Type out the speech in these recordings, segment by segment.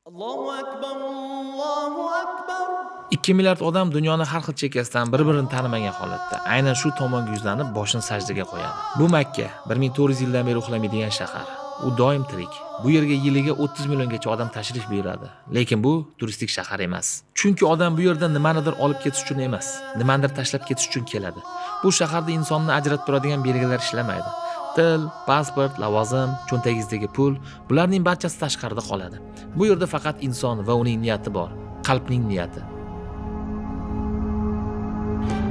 Allohu akbar, Allohu akbar. 2 milliard odam dunyoni har xil chekkasidan bir-birini tanimagan holatda aynan shu tomonga yuzlanib boshini sajdaga qo'yadi. Bu Makka 1400 yildan beri uxlamaydigan shahar. U doim tirik. Bu yerga yiliga 30 milliongacha odam tashrif buyuradi. Lekin bu turistik shahar emas. Chunki odam bu yerdan nimanidir olib ketish uchun emas, nimanidir tashlab ketish uchun keladi. Bu shaharda insonni ajratib turadigan belgilar ishlamaydi. Til, pasport, lavozim, cho'ntagingizdagi pul, bularning barchasi tashqarida qoladi. Bu yerda faqat inson va uning niyati bor, qalbning niyati.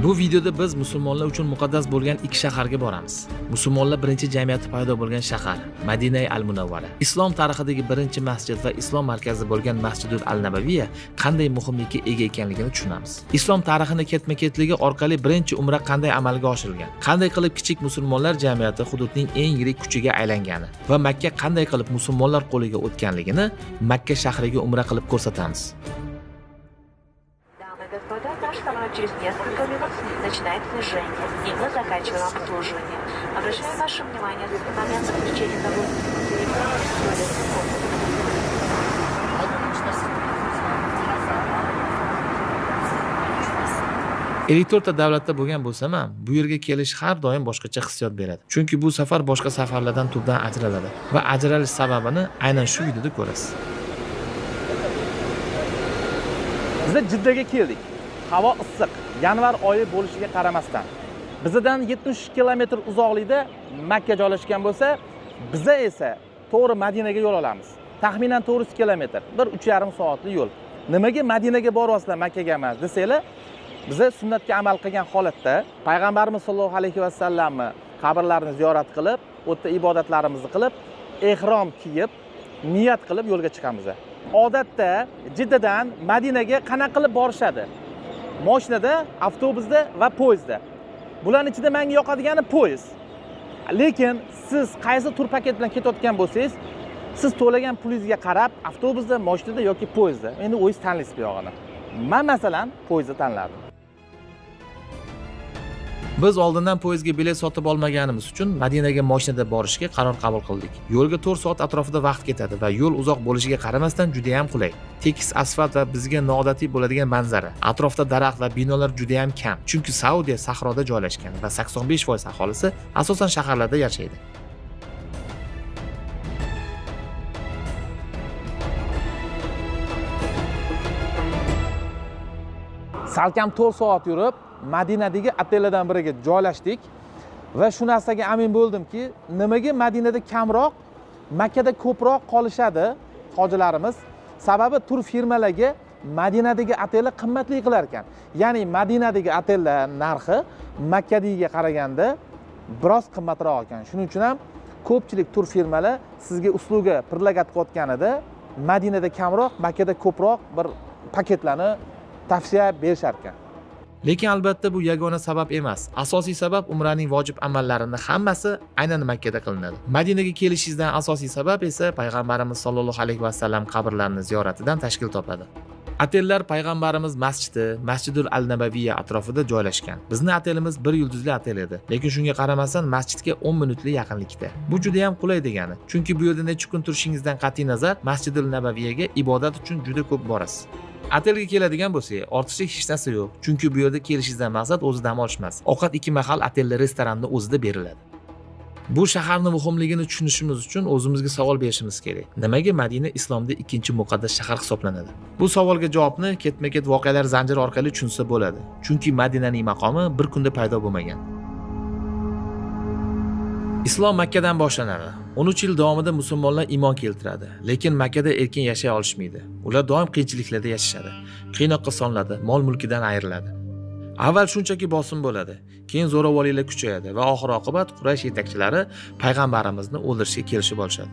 Bu videoda biz musulmonlar uchun muqaddas bo'lgan ikki shaharga boramiz. Musulmonlar birinchi jamiyati paydo bo'lgan shahar Madina al-Munawvara. Islom tarixidagi birinchi masjid va islom markazi bo'lgan Masjidul al-Nabaviya qanday muhimlikka ega ekanligini tushunamiz. Islom tarixini ketma-ketligi orqali birinchi umra qanday amalga oshirilgan, qanday qilib kichik musulmonlar jamiyati hududning eng yirik kuchiga aylangani va Makka qanday qilib musulmonlar qo'liga o'tganligini Makka shahriga umra qilib ko'rsatamiz. Господа, наш самолет через несколько минут начинает снижение, и мы заканчиваем обслуживание. Обращаем ваше внимание, с момента включения загрузки Elektorta davlatda bo'lgan bo'lsam ham, bu yerga kelish har doim boshqacha hissiyot beradi. Chunki bu safar boshqa safarlardan tubdan ajraladi va ajralish sababini aynan shu videoda ko'rasiz. Biz Jiddaga keldik. Havo issiq, yanvar oyi bo'lishiga qaramasdan. Bizdan 70 kilometr uzoqlikda Makka joylashgan bo'lsa, biza esa to'g'ri Madinaga yo'l olamiz. Taxminan 400 kilometr, 3,5 soatlik yo'l. Nimaga Madinaga bormasdan Makkaga emas desanglar, biz sunnatga amal qilgan holatda payg'ambarimiz sollallohu alayhi va sallamni qabrlarini ziyorat qilib, u yerda ibodatlarimizni qilib, ihrom kiyib, niyat qilib yo'lga chiqamiz. Odatda Jiddadan Madinaga qanaqa qilib borishadi? Mashinada, avtobusda va poyezdda. Bularning ichida menga yoqadigani poyezd. Lekin siz qaysi tur paket bilan ketayotgan bo'lsangiz, siz to'lagan pulingizga qarab avtobusda, mashinada yoki poyezdda. Endi o'zingiz tanlaysiz bu yog'ini. Men masalan poyezdda tanladim. Biz oldindan poyezdga bilet sotib olmaganimiz uchun Madinaga mashinada borishga qaror qabul qildik. Yo'lga 4 soat atrofida vaqt ketadi va yo'l uzoq bo'lishiga qaramasdan juda ham qulay. Tekis asfalt va bizga noodatiy bo'ladigan manzara. Atrofda daraxt va binolar juda ham kam. Chunki Saudiya sahroda joylashgan va 85% aholisi asosan shaharlarda yashaydi. Salkam 4 soat yurib Madinadagi otellardan biriga joylashdik va shu narsaga amin bo'ldimki, nimaga Madinada kamroq, Makkada ko'proq qolishadi hojilarimiz? Sababi tur firmalarga Madinadagi otellar qimmatli qilar ekan. Ya'ni Madinadagi otellar narxi Makkadagiga qaraganda biroz qimmatroq ekan. Shuning uchun ham ko'pchilik tur firmalar sizga usluga prilagat qilayotganida Madinada kamroq, Makkada ko'proq bir paketlarni tavsiya berishar ekan. Lekin albatta bu yagona sabab emas. Asosiy sabab umraning vojib amallarining hammasi aynan Makkada qilinadi. Madinaga kelishingizdan asosiy sabab esa payg'ambarimiz sollallohu alayhi va sallam qabrlarini ziyoratidan tashkil topadi. Otellar payg'ambarimiz masjidi, Masjidul al-Nabaviya atrofida joylashgan. Bizning otelimiz 1 yulduzli otel edi. Lekin shunga qaramasdan masjidga 10 minutli yaqinlikda. Bu juda ham qulay degani. Chunki bu yerda necha kun turishingizdan qat'iy nazar Masjidul Nabaviyaga ibodat uchun juda ko'p borasiz. Otelga keladigan bo'lsangiz, ortiqcha hech narsa yo'q. Chunki bu yerda kelishingizdan maqsad o'zi dam olish emas. Ovqat 2 mahal otellar restoranda o'zida beriladi. Bu shaharning muhimligini tushunishimiz uchun o'zimizga savol berishimiz kerak. Nimaga Madina islomda ikkinchi muqaddas shahar hisoblanadi? Bu savolga javobni ketma-ket voqealar zanjiri orqali tushunsa bo'ladi. Chunki Madinaning maqomi bir kunda paydo bo'lmagan. Islom Makkadan boshlanadi. 13 yil davomida musulmonlar iymon keltiradi, lekin Makkada erkin yashay olishmaydi. Ular doim qiyinchiliklarda yashashadi. Qiynoqqa solinadi, mol-mulkidan ayriladi. Avval shunchaki bosim bo'ladi, keyin zo'ravonliklar kuchayadi va oxir-oqibat Quraysh yetakchilari payg'ambarimizni o'ldirishga kelishib olishadi.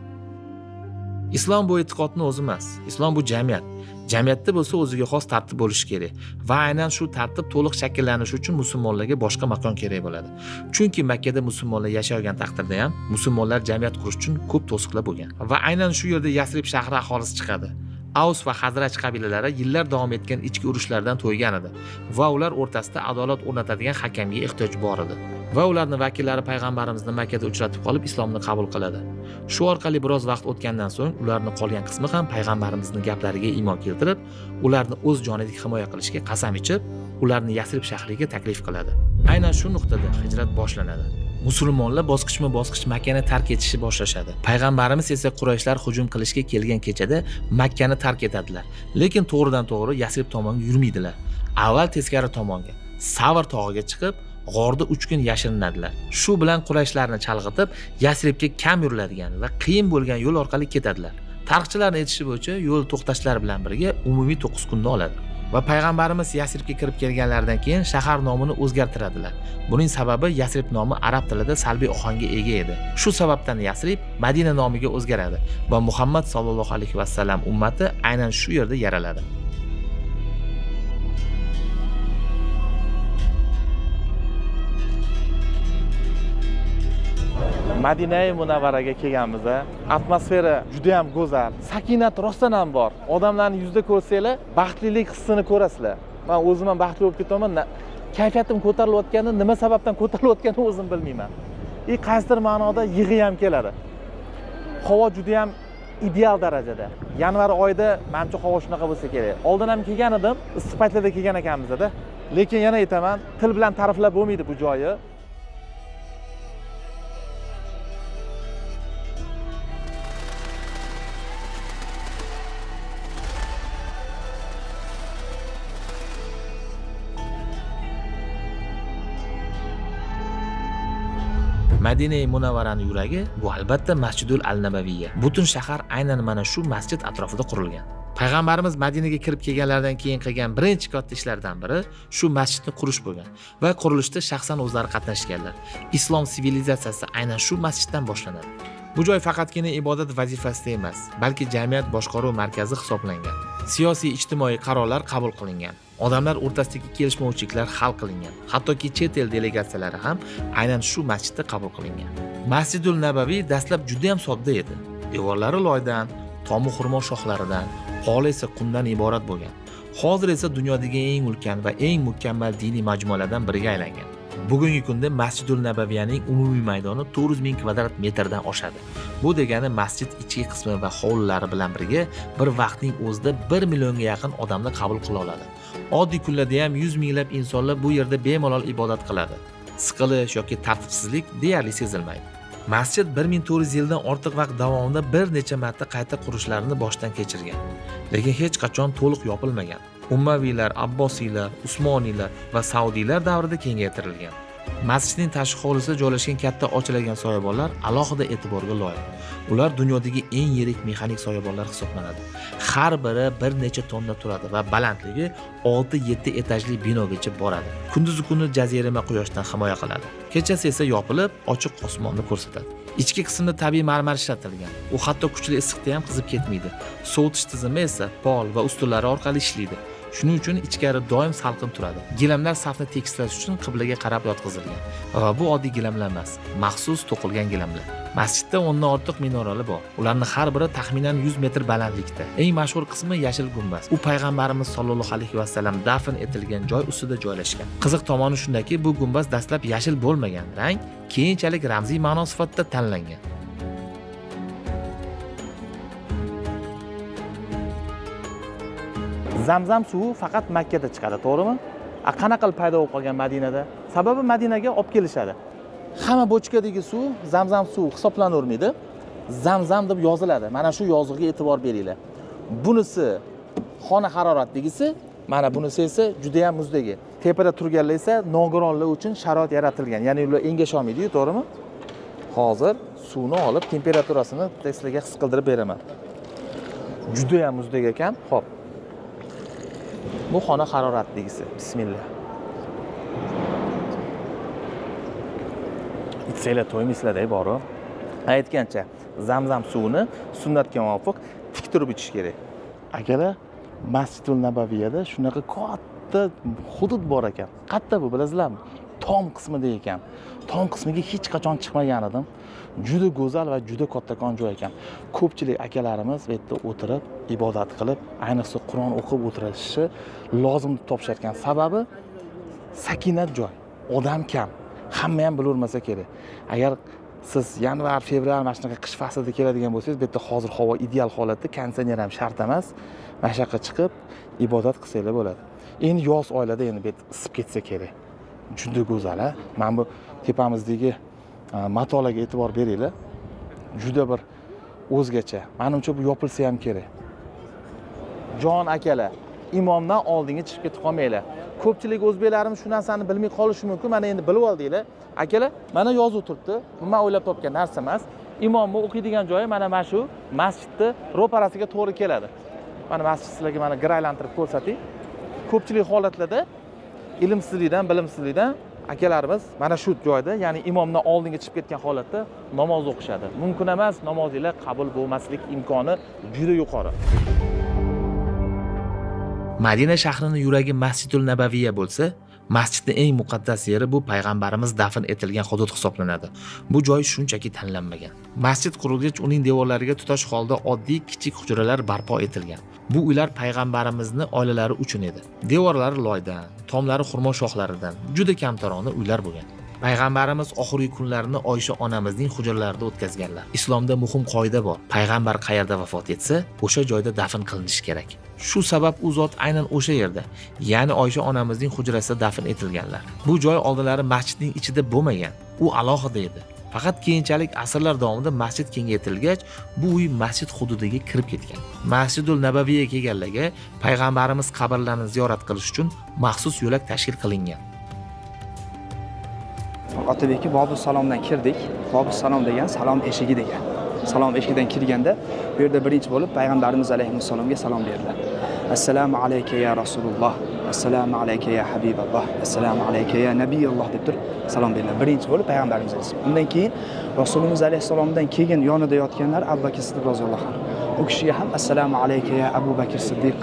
Islom bu e'tiqodning o'zi emas. Islom bu jamiyat. Jamiyatda bo'lsa o'ziga xos tartib bo'lishi kerak va aynan shu tartib to'liq shakllanishi uchun musulmonlarga boshqa makon kerak bo'ladi. Chunki Makkada musulmonlar yashagan taqdirda ham musulmonlar jamiyat qurish uchun ko'p to'siqlar bo'lgan va aynan shu yerda Yasrib shahri aholisi chiqadi. Avs va Xazraj qabilalari yillar davom etgan ichki urushlardan to'ygan edi va ular o'rtasida adolat o'rnatadigan hakamga ehtiyoj bor edi. Va ularning vakillari payg'ambarimizni Makka da uchratib qolib islomni qabul qiladi. Shu orqali biroz vaqt o'tgandan so'ng ularning qolgan qismi ham payg'ambarimizning gaplariga iymon keltirib, ularni o'z jonidek himoya qilishga qasam ichib, ularni Yasrib shahriga taklif qiladi. Aynan shu nuqtada hijrat boshlanadi. Musulmonlar bosqichma-bosqich Makkani tark etishni boshlashadi. Payg'ambarimiz esa Qurayshlar hujum qilishga kelgan kechada Makkani tark etadilar. Lekin to'g'ridan-to'g'ri Yasrib tomonga yurmaydilar. Avval teskari tomonga, Savr tog'iga chiqib, g'orda 3 kun yashirinadilar. Shu bilan Qurayshlarni chalg'itib, Yasribga kam yuriladigan va qiyin bo'lgan yo'l orqali ketadilar. Tarixchilarning aytishi bo'yicha, yo'l to'xtashlari bilan birga umumiy 9 kunni oladi. Va payg'ambarimiz Yasribga kirib kelganlaridan keyin shahar nomini o'zgartiradilar. Buning sababi Yasrib nomi arab tilida salbiy ohangga ega edi. Shu sababdan Yasrib Madina nomiga o'zgaradi va Muhammad sallallohu alayhi va sallam ummati aynan shu yerda yaraladi. Madina-i Munavvaraga kelganmiz. Atmosfera juda ham go'zal. Sakinat rostdan ham bor. Odamlarni yuzda ko'rsanglar, baxtlilik hissini ko'rasizlar. Men o'zim ham baxtli bo'lib ketaman. Kayfiyatim ko'tarilayotgani, nima sababdan ko'tarilayotganini o'zim bilmayman. Qaysidir ma'noda yig'i ham keladi. Havo juda ham ideal darajada. Yanvar oyida menimcha havo shunaqa bo'lsa kerak. Oldin ham kelgan edim, issiq paytlarda kelgan ekanmiz-da. Lekin yana aytaman, til bilan ta'riflab bo'lmaydi bu joyi. Madina-i Munavvaraning yuragi bu albatta Masjidul Al-Nabaviyya. Butun shahar aynan mana shu masjid atrofida qurilgan. Payg'ambarimiz Madinaga kirib kelganlaridan keyin qilgan birinchi katta ishlardan biri shu masjidni qurish bo'lgan va qurilishda shaxsan o'zlari qatnashganlar. Islom sivilizatsiyasi aynan shu masjiddan boshlanadi. Bu joy faqatgina ibodat vazifasida emas, balki jamiyat boshqaruv markazi hisoblangan. Siyosiy ijtimoiy qarorlar qabul qilingan. Odamlar o'rtasidagi kelishmovchiliklar hal qilingan. Hattoki chet el delegatsiyalari ham aynan shu masjidda qabul qilingan. Masjidul Nabaviy dastlab juda ham sodda edi. Devorlari loydan, tomi xurmo shoxlaridan, poli esa qumdan iborat bo'lgan. Hozir esa dunyodagi eng ulkan va eng mukammal diniy majmualardan biriga aylangan. Bugungi kunda Masjidul Nabaviyning umumiy maydoni 400 ming kvadrat metrdan oshadi. Bu degani masjid ichki qismi va hovlilari bilan birga bir vaqtning o'zida 1 millionga yaqin odamni qabul qila oladi. Oddiy kunlarda ham 100 minglab insonlar bu yerda bemalol ibodat qiladi. Siqilish yoki tartibsizlik deyarli sezilmaydi. Masjid 1400 yildan ortiq vaqt davomida bir necha marta qayta qurishlarini boshdan kechirgan, lekin hech qachon to'liq yopilmagan. Ummaviylar, Abbosiylar, Usmoniylar va Saudiylar davrida kengaytirilgan. Masjidning tashqi hovlisida joylashgan katta ochilgan soyabonlar alohida e'tiborga loyiq. Ular dunyodagi eng yirik mexanik soyabonlar hisoblanadi. Har biri bir necha tonna turadi va balandligi 6-7 etajli binogacha boradi. Kunduzi kuni jazirama quyoshdan himoya qiladi. Kechasi esa yopilib, ochiq osmonni ko'rsatadi. Ichki qismda tabiiy marmar ishlatilgan. U hatto kuchli issiqda ham qizib ketmaydi. Sovutish tizimi esa pol va ustunlari orqali ishlaydi. Shuning uchun ichkari doim salqin turadi. Gilamlar safni tekislash uchun qiblaga qarab yotqizilgan. Va bu oddiy gilamlar emas, maxsus to'qilgan gilamlar. Masjidda 10 dan ortiq minorali bor. Ularning har biri taxminan 100 metr balandlikda. Eng mashhur qismi yashil gumbaz. U payg'ambarimiz sollallohu alayhi va sallam dafn etilgan joy ustida joylashgan. Qiziq tomoni shundaki, bu gumbaz dastlab yashil bo'lmagan rang keyinchalik ramziy ma'no sifatida tanlangan. Zamzam suvi faqat Makka da chiqadi, to'g'rimi? Qanaqa qilib paydo bo'lib qolgan Madinada? Sababi Madinaga olib kelishadi. Hamma bochkadagi suv Zamzam suvi hisoblanavermaydi. Zamzam deb yoziladi. Mana shu yozuvga e'tibor beringlar. Bunisi xona haroratligisi, mana bunisi esa juda ham muzdagi. Tepada turganlar esa nogironlar uchun sharoit yaratilgan. Ya'ni ular engasha olmaydi-ku, to'g'rimi? Hozir suvni olib temperaturasini sizlarga his qildirib beraman. Juda ham muzdak ekan. Xo'p. Bu xona haroratligisi. Bismillah. İçseyler to'ymaysizlar-da boru. Aytgancha, Zamzam suvini sunnatga muvofiq tik turib ichish kerak. Akalar, Masjidul Nabaviyada shunaqa katta hudud bor ekan. Qayerda bu, bilasizlarmi? tom qismida ekan. Tom qismiga hech qachon chiqmagan edim. Juda go'zal va juda kattakon joy ekan. Ko'pchilik akalarimiz bu yerda o'tirib, ibodat qilib, ayniqsa Qur'on o'qib o'tirishi lozim deb topishayotgan sababi sakinat joy, odam kam. Hamma ham bilavermasa kerak. Agar siz yanvar, fevral mana shunaqa qish faslida keladigan bo'lsangiz, bu yerda hozir havo ideal holatda, konditsioner ham shart emas. Mana shu yoqqa chiqib ibodat qilsangiz bo'ladi. Endi yoz oylarida endi bu yerda isib ketsa kerak. Juda go'zal, ha. Mana bu tepamizdagi matolarga e'tibor beringlar. Juda bir o'zgacha. Menimcha bu yopilsa ham kerak. Jon akalar, imomdan oldinga chiqib ketib qolmanglar. Ko'pchilik o'zbeklarimiz shu narsani bilmay qolishi mumkin. Mana endi bilib oldinglar. Akalar, mana yozuv turibdi. Bu men o'ylab topgan narsa emas. Imomni o'qiydigan joyi mana shu masjidni ro'parasiga to'g'ri keladi. Mana masjid sizlarga mana giraylantirib ko'rsatay. Ko'pchilik holatlarda ilmsizlikdan, bilimsizlikdan akalarimiz mana shu joyda, ya'ni imomdan oldinga chiqib ketgan holatda namoz o'qishadi. Mumkin emas, namozinglar qabul bo'lmaslik imkoni juda yuqori. Madina shahrining yuragi Masjidul Nabaviya bo'lsa, masjidning eng muqaddas yeri bu payg'ambarimiz dafn etilgan hudud hisoblanadi. Bu joy shunchaki tanlanmagan. Masjid qurilgach, uning devorlariga tutash holda oddiy kichik hujralar barpo etilgan. Bu uylar payg'ambarimizni oilalari uchun edi. Devorlari loydan, tomlari xurmo shoxlaridan, juda kamtarona uylar bo'lgan. Payg'ambarimiz oxirgi kunlarini Oysha onamizning hujralarida o'tkazganlar. Islomda muhim qoida bor. Payg'ambar qayerda vafot etsa, o'sha joyda dafn qilinishi kerak. Shu sabab u zot aynan o'sha yerda, ya'ni Oysha onamizning hujrasida dafn etilganlar. Bu joy oldinlari masjidning ichida bo'lmagan. U alohida edi. Faqat keyinchalik asrlar davomida masjid kengaytirilgach, bu uy masjid hududiga kirib ketgan. Masjidul Nabaviyga kelganlarga payg'ambarimiz qabrlarini ziyorat qilish uchun maxsus yo'lak tashkil qilingan. Otabekka Bobus salomdan kirdik. Bobus salom degan salom eshigi degan. Salom eshigidan kirganda bu yerda birinchi bo'lib payg'ambarimiz alayhissalomga salom berdilar. Assalomu alayka ya Rasululloh, assalomu alayka ya Habiballoh, assalomu alayka ya Nabiyulloh deb turib salom berdilar. Birinchi bo'lib payg'ambarimiz alayhissalom. Undan keyin Rasulimiz alayhissalomdan keyin yonida yotganlar Abu Bakr Siddiq roziyallohu anhu. U kishiga ham assalomu alayka ya Abu Bakr Siddiq.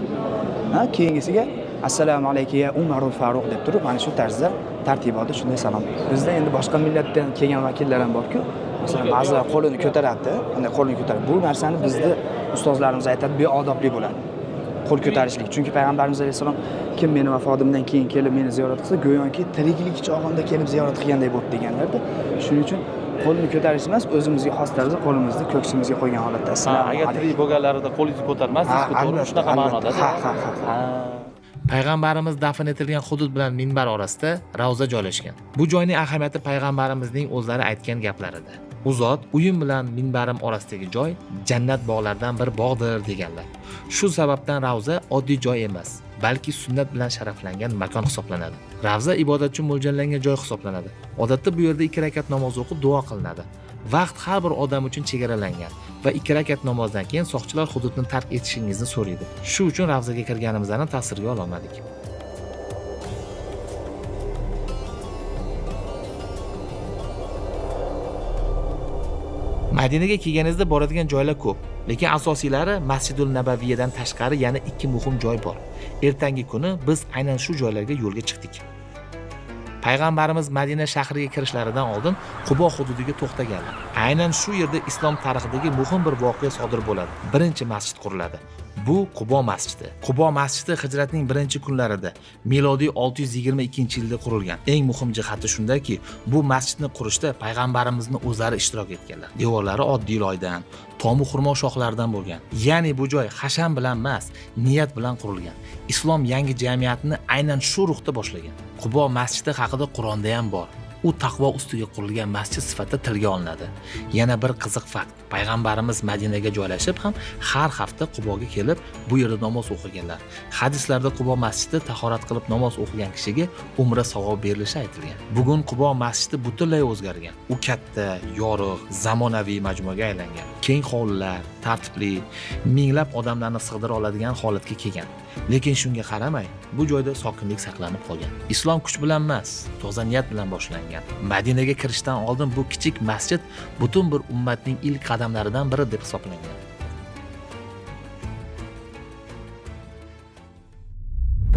Keyingisiga assalomu alayka ya Umarul Faruq deb turib mana shu tarzda tartibotda shunday salom berdi. Bizda endi boshqa millatdan kelgan vakillar ham bor-ku, masalan, ba'zilar qo'lini ko'taradi, bunday qo'lini ko'taradi. Bu narsani bizda ustozlarimiz aytadi, beodoblik bo'ladi. Qo'l ko'tarishlik. Chunki payg'ambarimiz alayhisalom kim meni vafotimdan keyin kelib meni ziyorat qilsa, go'yoki tiriklik chog'imda kelib ziyorat qilganday bo'ldi deganlarda. Shuning uchun qo'lni ko'tarish emas, o'zimizga xos tarzda qo'limizni ko'ksimizga qo'ygan holatda assalomu alaykum. Agar tirik bo'lganlarida qo'lingizni ko'tarmassiz, to'g'ri shunaqa ma'noda. Ha. Payg'ambarimiz dafn etilgan hudud bilan minbar orasida ravza joylashgan. Bu joyning ahamiyati payg'ambarimizning o'zlari aytgan gaplarida. U zot uyim bilan minbarim orasidagi joy jannat bog'laridan bir bog'dir deganlar. Shu sababdan ravza oddiy joy emas, balki sunnat bilan sharaflangan makon hisoblanadi. Ravza ibodat uchun mo'ljallangan joy hisoblanadi. Odatda bu yerda 2 rakat namoz o'qib duo qilinadi. Vaqt har bir odam uchun chegaralangan va 2 rakat namozdan keyin soqchilar hududni tark etishingizni so'raydi. Shu uchun ravzaga kirganimizni tasvirga ola olmadik. Madinaga kelganingizda boradigan joylar ko'p, lekin asosiylari Masjidul Nabaviyadan tashqari yana 2 muhim joy bor. Ertangi kuni biz aynan shu joylarga yo'lga chiqdik. Payg'ambarimiz Madina shahriga kirishlaridan oldin Qubo hududiga to'xtaganlar. Aynan shu yerda islom tarixidagi muhim bir voqea sodir bo'ladi. Birinchi masjid quriladi. Bu Qubo masjidi. Qubo masjidi hijratning birinchi kunlarida, milodiy 622-yilda qurilgan. Eng muhim jihati shundaki, bu masjidni qurishda payg'ambarimizni o'zlari ishtirok etganlar. Devorlari oddiy loydan, tomu xurmo shoxlaridan bo'lgan. Ya'ni bu joy hasham bilan emas, niyat bilan qurilgan. Islom yangi jamiyatini aynan shu ruhda boshlagan. Qubo masjidi haqida Qur'onda ham bor. U taqvo ustiga qurilgan masjid sifatida tilga olinadi. Yana bir qiziq fakt. Payg'ambarimiz Madinaga joylashib ham har hafta Quboga kelib, bu yerda namoz o'qiganlar. Hadislarda Qubo masjidi tahorat qilib namoz o'qigan kishiga umra savob berilishi aytilgan. Bugun Qubo masjidi butunlay o'zgargan. U katta, yorug', zamonaviy majmuaga aylangan. Keng hovlilar, tartibli, minglab odamlarni sig'dira oladigan holatga kelgan. Lekin shunga qaramay, bu joyda sokinlik saqlanib qolgan. Islom kuch bilan emas, toza niyat bilan boshlangan. Madinaga kirishdan oldin bu kichik masjid butun bir ummatning ilk qadamlaridan biri deb hisoblangan.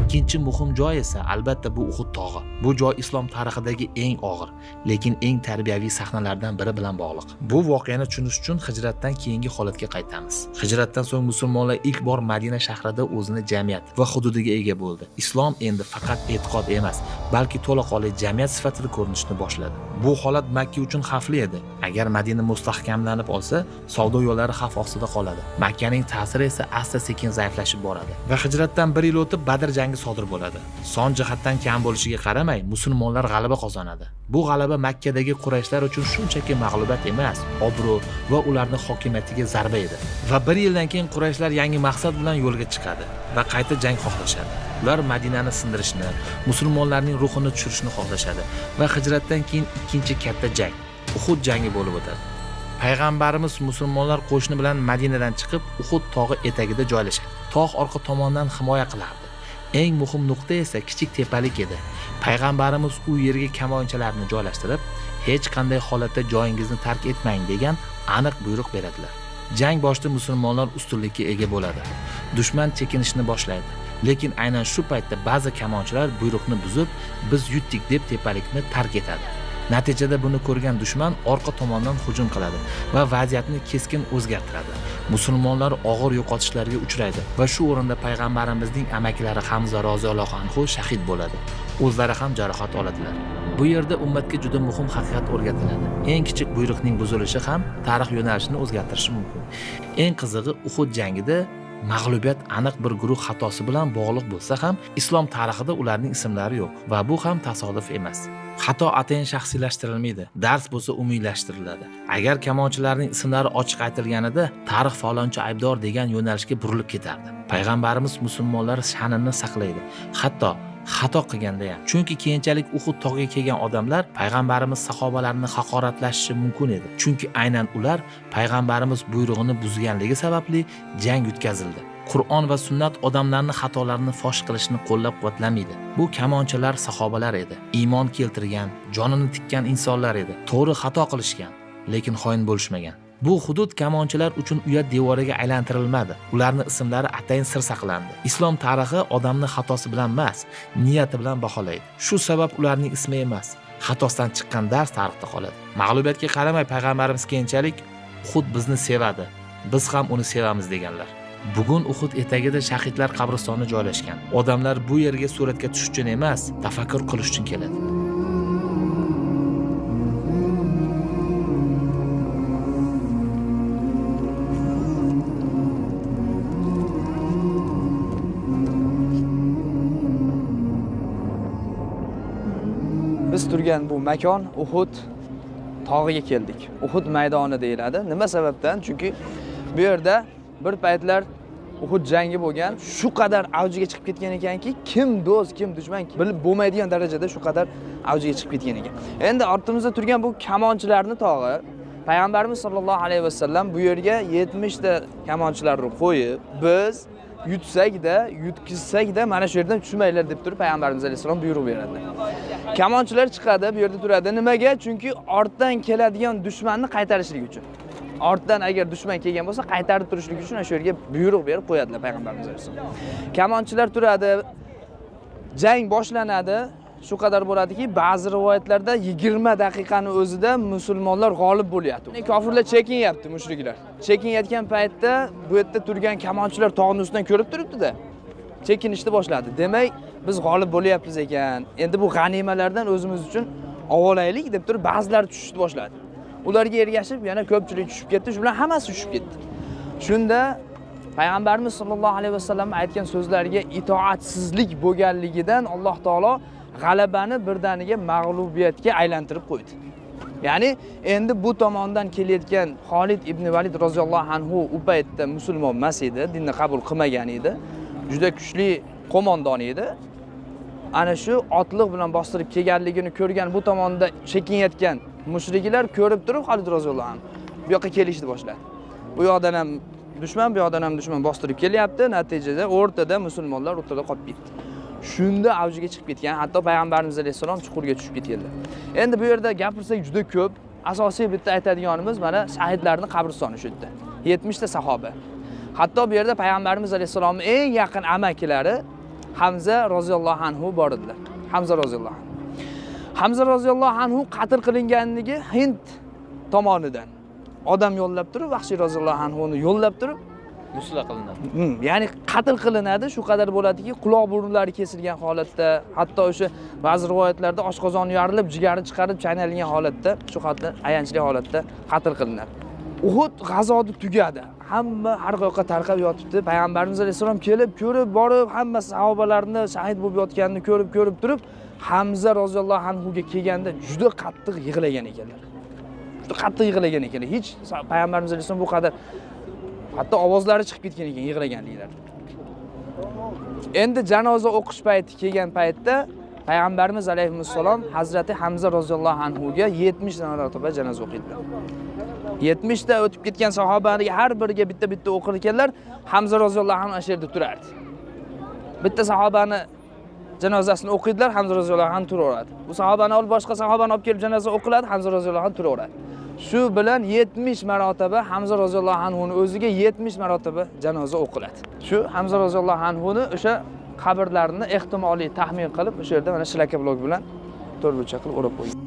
Ikkinchi muhim joy esa albatta bu Uhud tog'i. Bu joy islom tarixidagi eng og'ir, lekin eng tarbiyaviy sahnalardan biri bilan bog'liq. Bu voqeani tushunish uchun hijratdan keyingi holatga qaytamiz. Hijratdan so'ng musulmonlar ilk bor Madina shahrida o'zini jamiyat va hududiga ega bo'ldi. Islom endi faqat e'tiqod emas, balki to'laqonli jamiyat sifatida ko'rinishni boshladi. Bu holat Makka uchun xavfli edi. Agar Madina mustahkamlanib olsa, savdo yo'llari xavf ostida qoladi. Makkaning ta'siri esa asta-sekin zaiflashib boradi. Va hijratdan 1 yil o'tib Badr jangi sodir bo'ladi. Son jihatdan kam bo'lishiga qaramay, musulmonlar g'alaba qozonadi. Bu g'alaba Makkadagi Qurayshlar uchun shunchaki mag'lubiyat emas, obro' va ularning hokimiyatiga zarba edi. Va 1 yildan keyin Qurayshlar yangi maqsad bilan yo'lga chiqadi va qayta jang xohlashadi. Ular Madinani sindirishni, musulmonlarning ruhini tushirishni xohlashadi va hijratdan keyin ikkinchi katta jang, Uhud jangi bo'lib o'tadi. Payg'ambarimiz musulmonlar qo'shini bilan Madinadan chiqib, Uhud tog'i etagida joylashadi. Tog' orqa tomondan himoya qilardi. Eng muhim nuqta esa kichik tepalik edi. Payg'ambarimiz u yerga kamonchalarni joylashtirib, hech qanday holatda joyingizni tark etmang degan aniq buyruq beradilar. Jang boshida musulmonlar ustunlikka ega bo'ladi. Dushman chekinishni boshlaydi. Lekin aynan shu paytda ba'zi kamonchilar buyruqni buzib, biz yutdik deb tepalikni tark etadi. Natijada buni ko'rgan dushman orqa tomondan hujum qiladi va vaziyatni keskin o'zgartiradi. Musulmonlar og'ir yo'qotishlarga uchraydi va shu o'rinda payg'ambarimizning amakilari Hamza roziyallohu anhu shahid bo'ladi. O'zlari ham jarohat oladilar. Bu yerda ummatga juda muhim haqiqat o'rgatiladi. Eng kichik buyruqning buzilishi ham tarix yo'nalishini o'zgartirishi mumkin. Eng qizig'i Uhud jangida mag'lubiyat aniq bir guruh xatosi bilan bog'liq bo'lsa ham, islom tarixida ularning ismlari yo'q va bu ham tasodif emas. Xato atayin shaxsiylashtirilmaydi, dars bo'lsa umumiylashtiriladi. Agar kamonchilarning ismlari ochiq aytilganida, tarix falonchi aybdor degan yo'nalishga burilib ketardi. Payg'ambarimiz musulmonlar sha'nini saqlaydi, hatto xato qilganda ham. Chunki keyinchalik Uhud tog'iga kelgan odamlar payg'ambarimiz sahobalarini haqoratlashishi mumkin edi. Chunki aynan ular payg'ambarimiz buyrug'ini buzganligi sababli jang yutkazildi. Qur'on va sunnat odamlarning xatolarini fosh qilishni qo'llab-quvvatlamaydi. Bu kamonchilar sahobalar edi. Iymon keltirgan, jonini tikkan insonlar edi. To'g'ri xato qilishgan, lekin xoin bo'lishmagan. Bu hudud kamonchilar uchun uyat devoriga aylantirilmadi. Ularning ismlari atayin sir saqlandi. Islom tarixi odamni xatosi bilan emas, niyati bilan baholaydi. Shu sabab ularning ismi emas, xatosidan chiqqan dars tarixda qoladi. Mag'lubiyatga qaramay payg'ambarimiz keyinchalik Uhud bizni sevadi, biz ham uni sevamiz deganlar. Bugun Uhud etagida shahidlar qabristoni joylashgan. Odamlar bu yerga suratga tushish uchun emas, tafakkur qilish uchun keladi. Biz turgan bu makon Uhud tog'iga keldik. Uhud maydoni deyiladi. Nima sababdan? Chunki bu yerda bir paytlar Uhud jangi bo'lgan, shu qadar avjiga chiqib ketgan ekanki, kim do'st, kim dushman bilib bo'lmaydigan darajada shu qadar avjiga chiqib ketgan ekan. Endi ortimizda turgan bu kamonchilarning tog'i, payg'ambarimiz sollallohu alayhi vasallam bu yerga 70 ta kamonchilarni qo'yib, biz yutsakda, yutkizsakda mana shu yerdan tushmanglar deb turib payg'ambarimiz alayhisalom buyruq beradi. Kamonchilar chiqadi, bu yerda turadi. Nimaga? Chunki ortdan keladigan dushmanni qaytarishlik uchun. Ortdan agar dushman kelgan bo'lsa, qaytarib turishlik uchun shu yerga buyruq berib qo'yadilar payg'ambarimiz alayhisalom. Kamonchilar turadi, jang boshlanadi. Shu qadar bo'ladiki, ba'zi rivoyatlarda 20 daqiqani o'zida musulmonlar g'olib bo'lyapti. Kofirlar chekinyapti, mushriklar. Chekinayotgan paytda bu yerda turgan kamonchilar tog'ning ustidan ko'rib turibdi-da. Chekinishni boshladi. Demak, biz g'olib bo'lyapmiz ekan. Endi bu g'animalardan o'zimiz uchun ovolaylik deb turib ba'zilar tushishni boshladi. Ularga ergashib yana ko'pchilik tushib ketdi, shu bilan hammasi tushib ketdi. Shunda payg'ambarimiz sollallohu alayhi vasallam aytgan so'zlariga itoatsizlik bo'lganligidan Alloh taolo g'alabani birdaniga mag'lubiyatga aylantirib qo'ydi. Ya'ni endi bu tomondan kelayotgan Xolid ibn Valid roziyallohu anhu u paytda musulmon emas edi, dinni qabul qilmagan edi. Juda kuchli qo'mondon edi. Ana shu otliq bilan bostirib kelganligini ko'rgan bu tomonda chekinayotgan mushriklar ko'rib turib Xolid roziyallohu anhu bu yoqqa kelishni boshladi. Bu yoqdan ham dushman, bu yoqdan ham dushman bostirib kelyapti. Natijada o'rtada musulmonlar o'rtada qolib ketdi. Shunda avjiga chiqib ketgan, hatto payg'ambarimiz alayhisalom chuqurga tushib ketganlar. Endi bu yerda gapirsak juda ko'p. Asosiy bitta aytadiganimiz mana shahidlarning qabristoni shu yerda. 70 ta sahoba. Hatto bu yerda payg'ambarimiz alayhisalomning eng yaqin amakilari Hamza roziyallohu anhu bor edilar. Hamza roziyallohu anhu. Hamza roziyallohu anhu qatl qilinganligi Hind tomonidan odam yo'llab turib, Vahshiy roziyallohu anhuni yo'llab turib musula qilinadi. Ya'ni qatl qilinadi, shu qadar bo'ladiki, quloq burunlari kesilgan holatda, hatto o'sha ba'zi rivoyatlarda oshqozoni yorilib, jigari chiqarib chaynalgan holatda, shu holatda ayanchli holatda qatl qilinadi. Uhud g'azoti tugadi. Hamma har yoqqa tarqab yotibdi. Payg'ambarimiz alayhisalom kelib, ko'rib, borib, hamma sahobalarni shahid bo'lib yotganini ko'rib turib, Hamza roziyallohu anhuga kelganda juda qattiq yig'lagan ekanlar. Juda qattiq yig'lagan ekanlar. Hech payg'ambarimiz alayhisalom bu qadar hatto ovozlari chiqib ketgan ekan yig'laganliklari. Endi janoza o'qish payti kelgan paytda payg'ambarimiz alayhissalom Hazrati Hamza roziyallohu anhuga 70 marotaba janoza o'qidilar. 70 ta o'tib ketgan sahobaniga har biriga bitta o'qir ekanlar. Hamza roziyallohu anhu o'sha yerda turardi. Bitta sahobani janozasini o'qiydilar, Hamza roziyallohu anhu turaveradi. Bu sahobani olib boshqa sahobani olib kelib janoza o'qiladi, Hamza roziyallohu anhu turaveradi. Shu bilan 70 marotaba Hamza roziyallohu anhuning o'ziga 70 marotaba janoza o'qiladi. Shu Hamza roziyallohu anhuni o'sha qabrlarini ehtimoliy taxmin qilib, o'sha yerda mana shilaka blok bilan to'rtburchak qilib o'rab qo'ygan.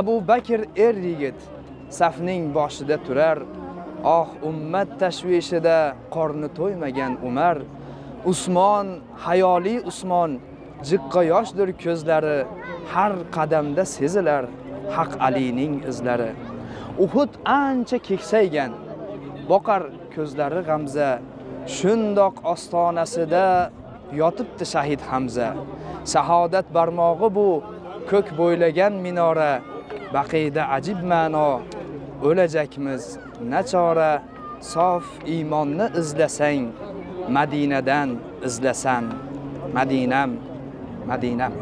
Abu Bakr yigit safning boshida turar. Oh ummat tashvishida qorni to'ymagan Umar. Usmon, hayoli Usmon, jiqqa yoshdir ko'zlari, har qadamda sezilar Haq Alining izlari. Uhud ancha keksaygan, boqar ko'zlari g'amza, shundoq ostonasida yotibdi shahid Hamza. Shahodat barmog'i bu ko'k bo'ylagan minora, baqiyda ajib ma'no, o'lajakmiz nachora, sof iymonni izlasang, Madinadan izlasan, Madinam, Madinam.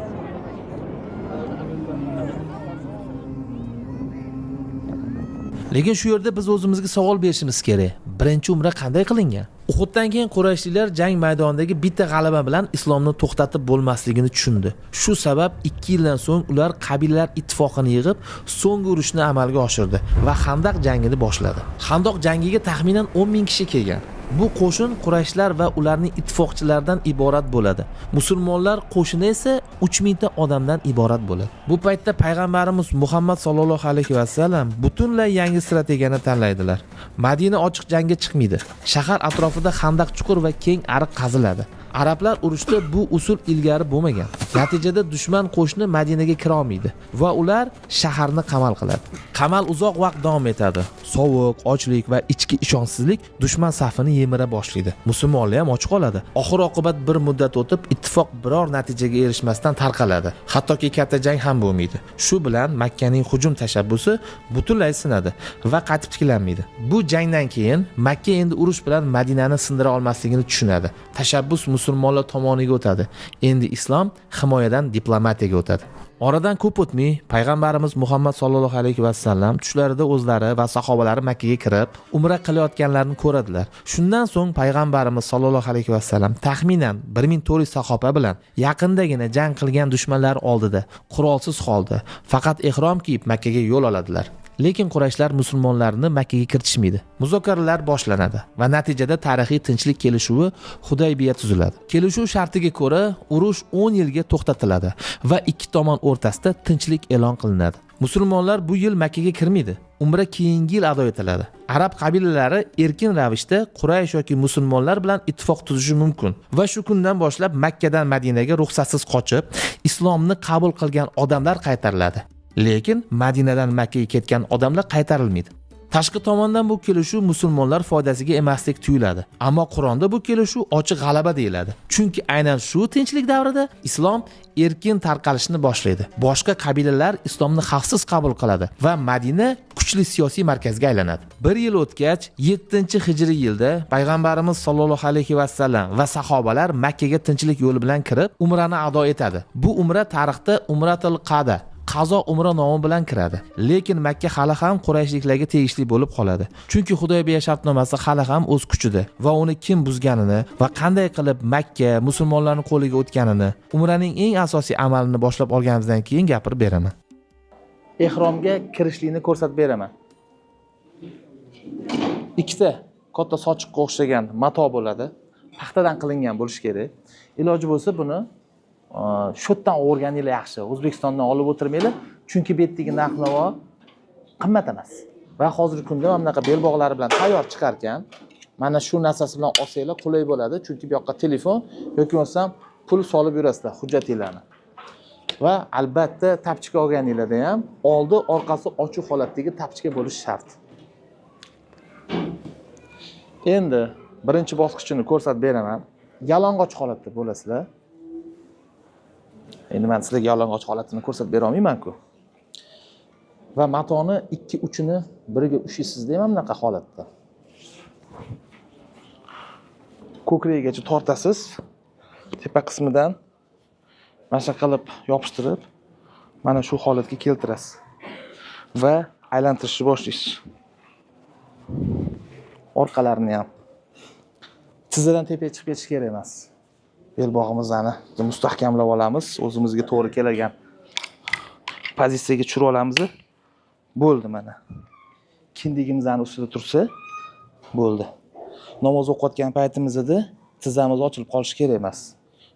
Lekin shu yerda biz o'zimizga savol berishimiz kerak. Birinchi umra qanday qilingan? Uhuddan keyin Qurayshliklar jang maydonidagi bitta g'alaba bilan islomni to'xtatib bo'lmasligini tushundi. Shu sabab 2 yildan so'ng ular qabilalar ittifoqini yig'ib, so'nggi urushni amalga oshirdi va Xandaq jangini boshladi. Xandoq jangiga taxminan 10 ming kishi kelgan. Bu qo'shin Qurayshlar va ularning ittifoqchilaridan iborat bo'ladi. Musulmonlar qo'shini esa 3000 ta odamdan iborat bo'ladi. Bu paytda payg'ambarimiz Muhammad sallallohu alayhi va sallam butunlay yangi strategiyani tanlaydilar. Madina ochiq jangga chiqmaydi. Shahar atrofida xandaq chuqur va keng ariq qaziladi. Arablar urushda bu usul ilgari bo'lmagan. Natijada dushman qo'shini Madinaga kira olmaydi va ular shaharni qamal qiladi. Qamal uzoq vaqt davom etadi. Sovuq, ochlik va ichki ishonchsizlik dushman safini yemira boshlaydi. Musulmonlar ham och qoladi. Oxir-oqibat bir muddat o'tib ittifoq biror natijaga erishmasdan tarqaladi. Hattoki katta jang ham bo'lmaydi. Shu bilan Makkaning hujum tashabbusi butunlay sinadi va qaytib tiklanmaydi. Bu jangdan keyin Makka endi urush bilan Madinani sindira olmasligini tushunadi. Tashabbus musulmonlar tomoniga o'tadi. Endi islom himoyadan diplomatiyaga o'tadi. Oradan ko'p o'tmay payg'ambarimiz Muhammad sallallohu alayhi va sallam tushlarida o'zlari va sahobalari Makkaga kirib, umra qilayotganlarni ko'radilar. Shundan so'ng payg'ambarimiz sallallohu alayhi va sallam taxminan 1400 sahoba bilan yaqindagina jang qilgan dushmanlar oldida qurolsiz holda faqat ihrom kiyib Makkaga yo'l oladilar. Lekin Qurayshlar musulmonlarni Makkaga kiritishmaydi. Muzokaralar boshlanadi va natijada tarixiy tinchlik kelishuvi Hudaybiya tuziladi. Kelishuv shartiga ko'ra urush 10 yilga to'xtatiladi va ikki tomon o'rtasida tinchlik e'lon qilinadi. Musulmonlar bu yil Makkaga kirmaydi. Umra keyingi yil ado etiladi. Arab qabilalari erkin ravishda Quraysh yoki musulmonlar bilan ittifoq tuzishi mumkin va shu kundan boshlab Makkadan Madinaga ruxsatsiz qochib, islomni qabul qilgan odamlar qaytariladi. Lekin Madinadan Makkaga ketgan odamlar qaytarilmaydi. Tashqi tomondan bu kelishuv musulmonlar foydasiga emasdek tuyuladi. Ammo Qur'onda bu kelishuv ochiq g'alaba deyiladi. Chunki aynan shu tinchlik davrida islom erkin tarqalishni boshlaydi. Boshqa qabilalar islomni xavfsiz qabul qiladi va Madina kuchli siyosiy markazga aylanadi. 1 yil o'tgach, 7-hijriy yilda payg'ambarimiz sollallohu alayhi va sallam va sahobalar Makkaga tinchlik yo'li bilan kirib, umrani ado etadi. Bu umra tarixda Umratul Qada qazo umra nomi bilan kiradi. Lekin Makka hali ham Qurayshliklarga tegishli bo'lib qoladi. Chunki Hudaybiya shartnomasi hali ham o'z kuchida va uni kim buzganini va qanday qilib Makka musulmonlarning qo'liga o'tganini, umraning eng asosiy amalini boshlab olganimizdan keyin gapirib beraman. ehromga kirishlikni ko'rsatib beraman. Ikkita katta sochiqqa o'xshagan mato bo'ladi. Paxtadan qilingan bo'lishi kerak. Iloji bo'lsa buni shu yerdan o'rganinglar yaxshi. O'zbekistondan olib o'tirmanglar, chunki bu yerdagi narx-navo qimmat emas. Va hozirgi kunda mana bunaqa belbog'lari bilan tayyor chiqar ekan. Mana shu narsasi bilan olsanglar qulay bo'ladi, chunki bu yoqqa telefon yoki bo'lmasam pul solib yurasizlar hujjatinglarni. Va albatta tapchika olganinglarda ham oldi orqasi ochiq holatdagi tapchika bo'lishi shart. Endi birinchi bosqichini ko'rsatib beraman. Yalang'och holatda bo'lasizlar. Endi men sizlarga yalang'och holatini ko'rsatib bera olmayman-ku. Va matoni ikki uchini biriga ushaysizda ham bunaqa holatda. Ko'kragigacha tortasiz. Tepa qismidan mana shu qilib yopishtirib, mana shu holatga keltirasiz. Va aylantirishni boshlaysiz. Orqalarini ham tizzadan tepaga chiqib ketish kerak emas. Belbog'imizni mustahkamlab olamiz, o'zimizga to'g'ri kelgan pozitsiyaga tushirib olamiz. Bo'ldi mana. Kindigimizning ustida tursa, bo'ldi. Namoz o'qiyotgan paytimizda tizzamiz ochilib qolishi kerak emas.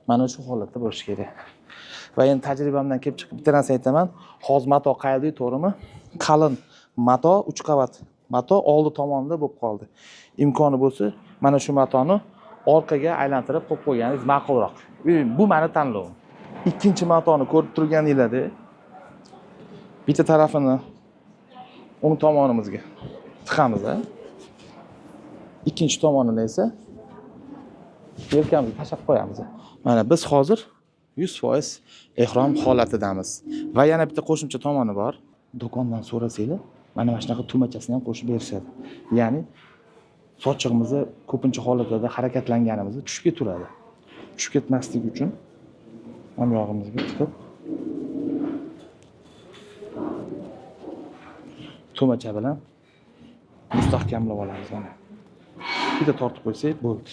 Mana shu holatda bo'lishi kerak. Va endi tajribamdan kelib chiqib bitta narsa aytaman. Hozir mato qayildi, to'g'rimi? Qalin mato, 3 qavat mato oldi tomonda bo'lib qoldi. Imkoni bo'lsa, mana shu matoni orqaga aylantirib qo'yib qo'yganingiz ma'qulroq. Bu meni tanlovim. Ikkinchi matoni ko'rib turganingizda bitta tarafini o'ng tomonimizga tiqamiz. Ikkinchi tomonini esa yelkamizga tashlab qo'yamiz. Mana biz hozir 100% ehrom holatidamiz. Va yana bitta qo'shimcha tomoni bor. Do'kondan so'rasanglar, mana shunaqa tumachasini ham qo'shib berishadi. Ya'ni sochig'imizni ko'pincha holatlarda harakatlanganimizda tushib keturadi. Tushib ketmasligi uchun ham yog'imizga tiqib tumacha bilan mustahkamlab olamiz mana. Bitta tortib qo'ysak bo'ldi.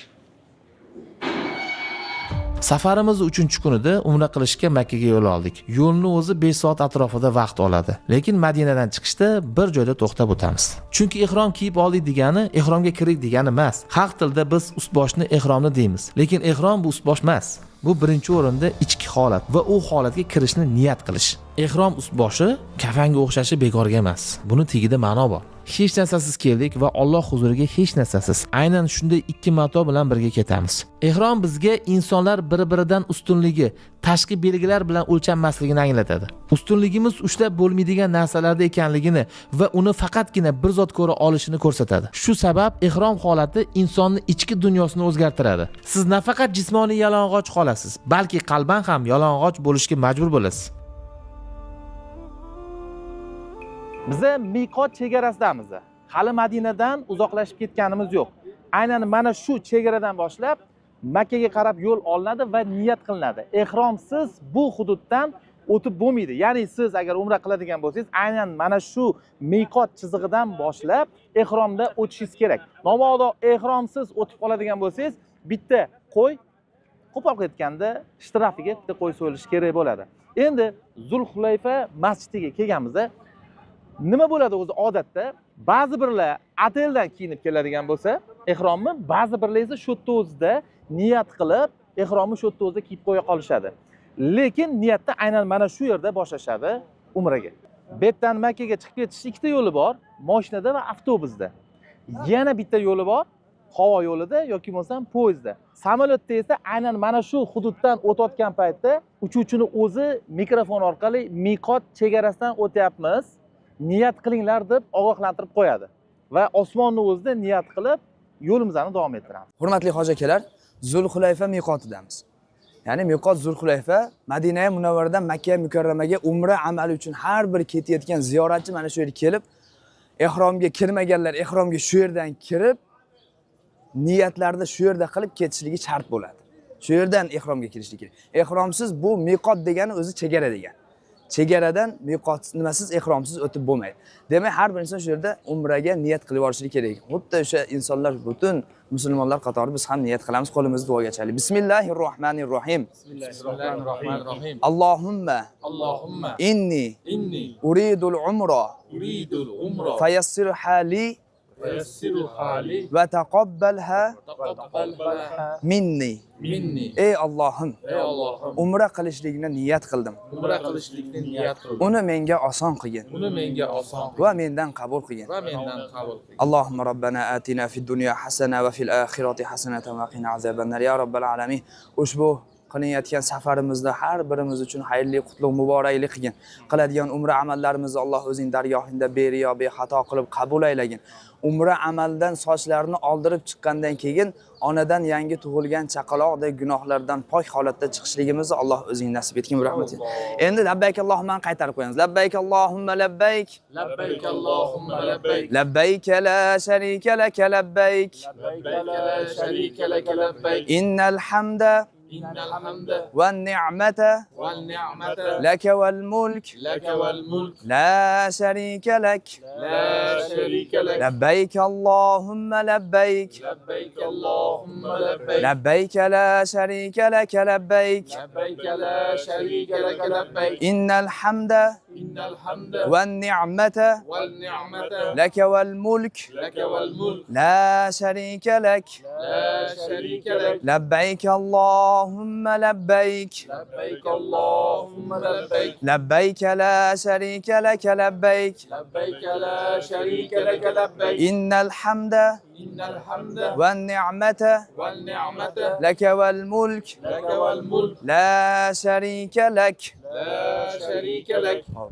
Safarimiz 3-kunida umra qilishga Makka ga yo'l oldik. Yo'lni o'zi 5 soat atrofida vaqt oladi. Lekin Madinadan chiqishda bir joyda to'xtab o'tamiz. Chunki ihrom kiyib oldik degani ehromga kirik degani emas. Haq tilda biz ust-boshni ehromni deymiz. Lekin ehrom bu ust-bosh emas. Bu birinchi o'rinda ichki holat va u holatga kirishni niyat qilish. Ehrom ust-boshi kafanga o'xshashi bekorga emas. Buni tagida ma'no bor. Hech narsasiz keldik va Alloh huzuriga hech narsasiz. Aynan shunday ikki mato bilan birga ketamiz. Ehrom bizga insonlar bir-biridan ustunligi, tashqi belgilar bilan o'lchanmasligini anglatadi. Ustunligimiz ushlab bo'lmaydigan narsalarda ekanligini va uni faqatgina bir zot ko'ra olishini ko'rsatadi. Shu sabab ehrom holati insonni ichki dunyosini o'zgartiradi. Siz nafaqat jismoniy yalang'och qolasiz, balki qalban ham yalang'och bo'lishga majbur bo'lasiz. Biz miqot chegarasidamiz. Hali Madinadan uzoqlashib ketganimiz yo'q. Aynan mana shu chegaradan boshlab Makka ga qarab yo'l olinadi va niyat qilinadi. Ehromsiz bu hududdan o'tib bo'lmaydi. Ya'ni siz agar umra qiladigan bo'lsangiz, aynan mana shu miqot chizig'idan boshlab ehromda o'tishingiz kerak. Mabodo ehromsiz o'tib qoladigan bo'lsangiz, bitta qo'y qo'pol ketganda shtrafiga bitta qo'y so'yilishi kerak bo'ladi. Endi Zulhulayfa masjidiga kelganimizda nima bo'ladi o'zi odatda? Ba'zi birlar oteldan kiyinib keladigan bo'lsa, ehromni, ba'zi birlar esa shu yerda o'zida niyat qilib, ehromni shu yerda o'zida kiyib qo'ya qolishadi. Lekin niyatda aynan mana shu yerda boshlashadi umraga. Bu yerdan Makka ga chiqib ketish ikkita yo'li bor, mashinada va avtobusda. Yana bitta yo'li bor, havo yo'lida yoki bo'lmasam poyezdda. Samolyotda esa aynan mana shu hududdan o'tayotgan paytda uchuvchini o'zi mikrofon orqali miqot chegarasidan o'tyapmiz, niyat qilinglar deb ogohlantirib qo'yadi va osmonni o'zida niyat qilib yo'limizni davom ettiramiz. Hurmatli hoji akalar, Zulhulayfa miqotidamiz. Ya'ni miqot Zulhulayfa Madina Munavvaradan Makka Mukarramaga umra amali uchun har bir ketayotgan ziyoratchi mana shu yerga kelib, ehromga kirmaganlar ehromga shu yerdan kirib, niyatlarni shu yerda qilib ketishligi shart bo'ladi. Shu yerdan ehromga kirishligi kerak. Ehromsiz bu miqot degani o'zi chegara degani. chegaradan miqot nimasiz ehromsiz o'tib bo'lmaydi. Demak, har bir inson shu yerda umraga niyat qilib olishi kerak. Xuddi o'sha insonlar butun musulmonlar qatorida biz ham niyat qilamiz, qo'limizni duoga chaylik. Bismillahirrohmanirrohim. Bismillahirrohmanirrohim. Allohumma inni uridul umra fayassir hali va taqabbalha minni. Ey Allohim, umra qilishlikni niyat qildim. Uni menga oson qilgin. Va mendan qabul qilgin. Allohumma robbana atina fid dunya hasana va fil oxirati hasanatan va qina azabannar. Ya robbil alamin. Ushbu qilayotgan safarimizda har birimiz uchun xayrli, qutlug', muboraklik qilgin. Qiladigan umra amallarimizni Alloh o'zing dargohingda beriyo bexato qilib qabul aylagin. Umra amaldan sochlarni oldirib chiqqandan keyin onadan yangi tug'ilgan chaqaloqdek gunohlardan pok holatda chiqishligimizni Alloh o'zing nasib etgin, rahmat. Endi labbayk Allohumma qaytarib qo'yamiz. Labbayk Allohumma labbayk. Labbayk Allohumma labbayk. Labbayk la sharika lak labbayk. Labbayk la sharika lak labbayk. Innal hamda والنعمة لك والملك لا شريك لك لبيك اللهم لبيك لبيك لا شريك لك لبيك إن الحمد والنعمة لك والملك لا شريك لك لبيك اللهم لبيك لبيك لا شريك لك لبيك إن الحمد والنعمة لك والملك لا شريك لك.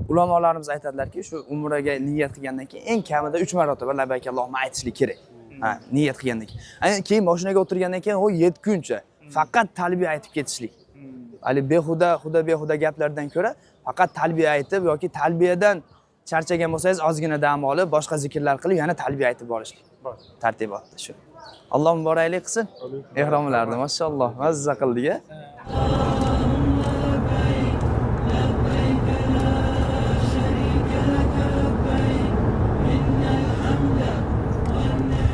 Ulamolarimiz aytadilarki, shu umraga niyat qilgandan keyin eng kamida 3 marotaba labbayk Allohumma aytishlik kerak. Niyat qilgandan keyin. Keyin mashinaga o'tirgandan keyin o yetguncha faqat talbiya aytib ketishlik. Ali behuda gaplardan ko'ra faqat talbiya aytib yoki talbiyadan charchagan bo'lsangiz ozgina dam olib, boshqa zikrlar qilib, yana talbiya aytib borishlik. Tartibotda shu. Alloh muboraklik qilsin. Ehromlarni maşalloh mazza qildik-a.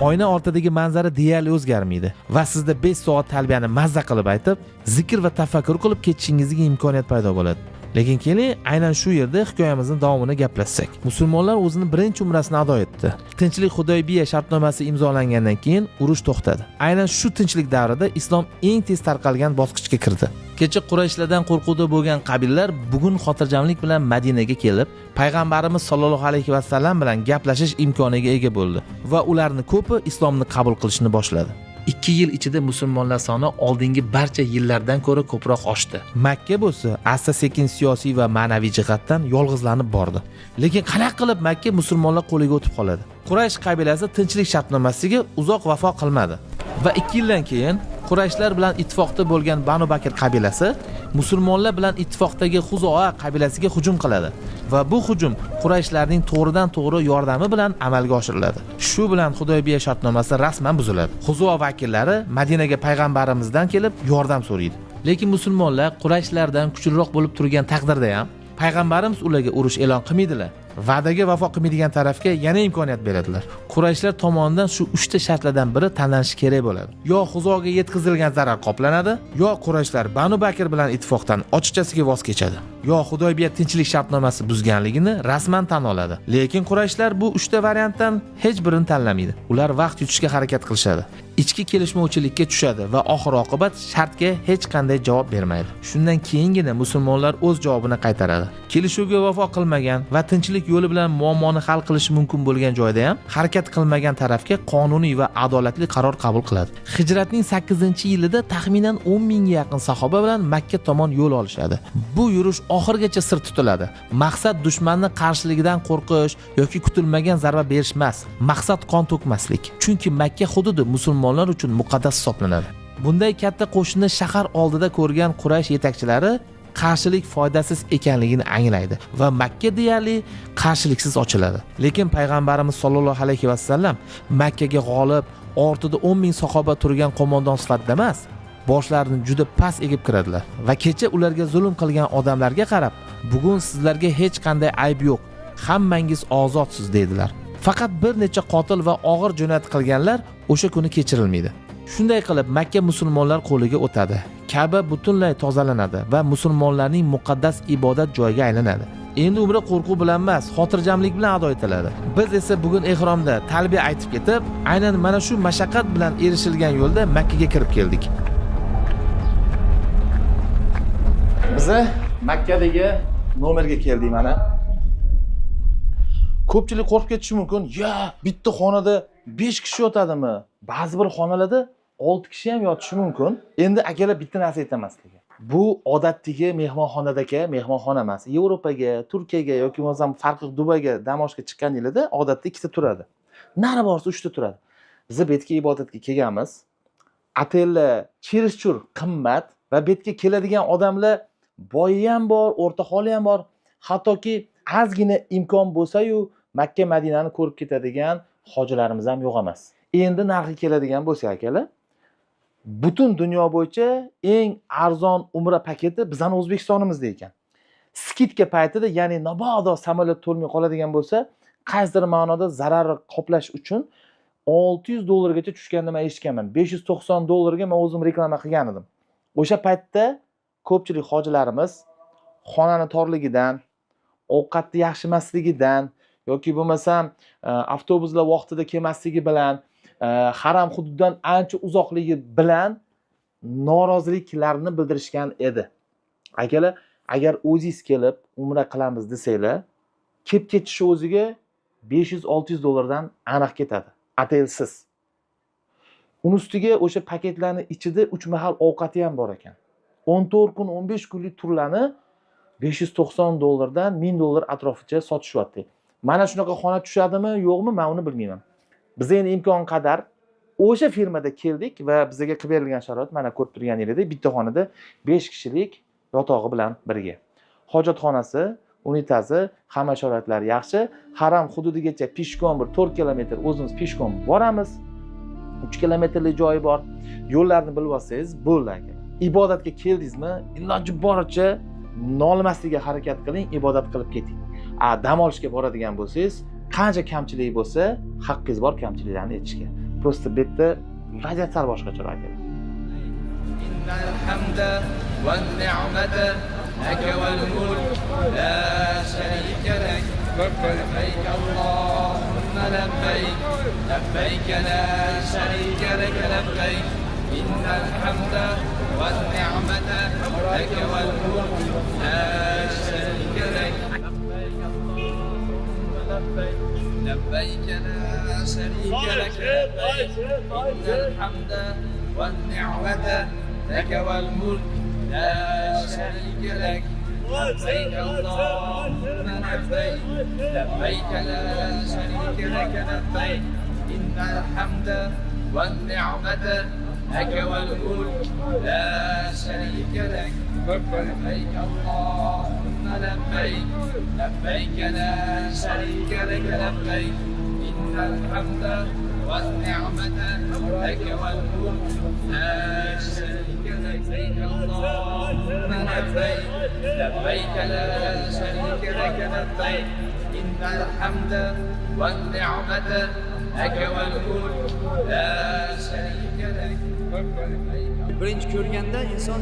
Oyna ortidagi manzara deyarli o'zgarmaydi va sizda 5 soat talbiyani mazza qilib aytib, zikr va tafakkur qilib ketishingizga imkoniyat paydo bo'ladi. Lekin keling, aynan shu yerda hikoyamizning davomini gaplashsak. Musulmonlar o'zining birinchi umrasini ado etdi. Tinchlik Hudaybiya shartnomasi imzolangandan keyin urush to'xtadi. Aynan shu tinchlik davrida islom eng tez tarqalgan bosqichga kirdi. Kecha Qurayshlardan qo'rquvda bo'lgan qabilalar bugun xotirjamlik bilan Madinaga kelib, payg'ambarimiz sollallohu alayhi va sallam bilan gaplashish imkoniga ega bo'ldi va ularning ko'pi islomni qabul qilishni boshladi. 2 yil ichida musulmonlar soni oldingi barcha yillardan ko'ra ko'proq oshdi. Makka bo'lsa, asta-sekin siyosiy va ma'naviy jihatdan yolg'izlanib bordi. Lekin qanaqa qilib Makka musulmonlar qo'liga o'tib qoladi? Quraysh qabilasi tinchlik shartnomasiga uzoq vafo qilmadi va 2 yildan keyin Qurayshlar bilan ittifoqda bo'lgan Banu Bakr qabilasi musulmonlar bilan ittifoqdagi Xuzoa qabilasiga hujum qiladi va bu hujum Qurayshlarning to'g'ridan-to'g'ri yordami bilan amalga oshiriladi. Shu bilan Hudaybiya shartnomasi rasman buziladi. Xuzoa vakillari Madinaga payg'ambarimizdan kelib yordam so'raydi. Lekin musulmonlar Qurayshlardan kuchliroq bo'lib turgan taqdirda ham payg'ambarimiz ularga urush e'lon qilmaydilar. Va'daga vafo qilmaydigan tarafga yana imkoniyat beradilar. Qurayshlar tomonidan shu 3 ta shartlardan biri tanlanishi kerak bo'ladi. Yo Xuzoga yetkazilgan zarar qoplanadi, yo Qurayshlar Banu Bakr bilan ittifoqdan ochiqchasiga voz kechadi. Yo Hudaybiya tinchlik shartnomasi buzganligini rasman tan oladi. Lekin Qurayshlar bu 3 ta variantdan hech birini tanlamaydi. Ular vaqt yutishga harakat qilishadi. Ichki kelishmovchilikka tushadi va oxir-oqibat shartga hech qanday javob bermaydi. Shundan keyingina musulmonlar o'z javobini qaytaradi. Kelishuvga vafo qilmagan va tinchlik yo'li bilan muammoni hal qilish mumkin bo'lgan joyda ham harakat qilmagan tarafga qonuniy va adolatli qaror qabul qiladi. Hijratning 8-yilida taxminan 10 mingga yaqin sahoba bilan Makka tomon yo'l olishadi. Bu yurish oxirgacha sir tutiladi. Maqsad dushmanning qarshiligidan qo'rqish yoki kutilmagan zarba berish emas. Maqsad qon to'kmaslik. Chunki Makka hududi musulmonlar uchun muqaddas hisoblanadi. Bunday katta qo'shinni shahar oldida ko'rgan Quraysh yetakchilari qarshilik foydasiz ekanligini anglaydi va Makka deyarli qarshiliksiz ochiladi. Lekin payg'ambarimiz sollallohu alayhi va sallam Makkaga g'olib, ortida 10 ming sahoba turgan qo'mondon sifatida emas, boshlarini juda past egib kiradilar va kecha ularga zulm qilgan odamlarga qarab, Bugun sizlarga hech qanday ayb yo'q. Hammangiz ozodsiz dedilar. Faqat bir necha qotil va og'ir jinoyat qilganlar o'sha kuni kechirilmaydi. Shunday qilib Makka musulmonlar qo'liga o'tadi. Ka'ba butunlay tozalanadi va musulmonlarning muqaddas ibodat joyiga aylanadi. Endi umra qo'rquv bilan emas, xotirjamlik bilan ado etiladi. Biz esa bugun ehromda talbiya aytib ketib, aynan mana shu mashaqqat bilan erishilgan yo'lda Makkaga kirib keldik. Biz Makkadagi nomerga keldik mana. Ko'pchilik qo'rqib ketishi mumkin. Ya, bitta xonada 5 kishi yotadimi? Ba'zi bir xonalarda 6 kishi ham yotishi mumkin. Endi akalar bitta narsa aytamasligi. Bu odatdagi mehmonxonadagi mehmonxona emas. Yevropaga, Turkiyaga yoki bo'lmasam farqli Dubayga dam olishga chiqqaningizda odatda ikkita turadi. Nari borsa 3 ta turadi. Biz bu yerga ibodatga kelganmiz. Otellar cherishchur qimmat va bu yerga keladigan odamlar boyi ham bor, o'rta holi ham bor. Hattoki ozgina imkon bo'lsa-yu Makka Madinani ko'rib ketadigan hojilarimiz ham yo'q emas. Endi narxi keladigan bo'lsa akalar, butun dunyo bo'yicha eng arzon umra paketi bizning O'zbekistonimizda ekan. Skidka paytida, ya'ni mabodo samolyot to'lmay qoladigan bo'lsa, qaysidir ma'noda zararni qoplash uchun $600 gacha tushganini men eshitganman. $590 ga men o'zim reklama qilgan edim. O'sha paytda ko'pchilik hojilarimiz xonani torligidan, ovqatni yaxshi emasligidan yoki bo'lmasam avtobuslar vaqtida kelmasligi bilan, haram hududdan ancha uzoqligi bilan noroziliklarini bildirishgan edi. Akalar, agar o'zingiz kelib umra qilamiz desanglar, kelib ketishi o'ziga $500-600 dan aniq ketadi. Otelsiz. Uning ustiga o'sha paketlarning ichida 3 mahal ovqati ham bor ekan. 14 kun, 15 kunlik turlarni $590 dan $1000 atroficha sotishyapti. Mana shunaqa xona tushadimi, yo'qmi, men uni bilmayman. Biz endi imkon qadar o'sha firmada keldik va bizga qilib berilgan sharoit mana ko'rib turganingizdek, bitta xonada 5 kishilik yotog'i bilan birga. Hojatxonasi, unitazi, hamma sharoitlari yaxshi. Haram hududigacha peshkom bir 4 kilometr o'zimiz peshkom boramiz. 3 kilometrlik joyi bor. Yo'llarni bilib olsangiz bo'ladi. Ibodatga keldingizmi, iloji boricha nolimaslikka harakat qiling, ibodat qilib keting. Dam olishga boradigan bo'lsangiz, qancha kamchilik bo'lsa, haqqingiz bor kamchiliklarni aytishga. Prosta bu yerda vaziyat sal boshqacharoq ekan. Innal hamda wan ni'mata laka wal mulk la sharika lak. Labbayk Allahumma labbayk. Labbayk la sharika lak labbayk. Innal hamda wan ni'mata laka wal mulk la sharika lak. لبيك لا شريك لك لبيك إن الحمد والنعمة لك والملك لا شريك لك لبيك اللهم لبيك لبيك لا شريك لك لبيك إن الحمد والنعمة لك والملك لا شريك لك لبيك اللهم لبيك لبيك لا شريك لك لبيك إن الحمد والنعمة لك والملك لا شريك لك لبيك اللهم لبيك لبيك لا شريك لك لبيك إن الحمد والنعمة لك والملك لا شريك لك. Birinchi ko'rganda inson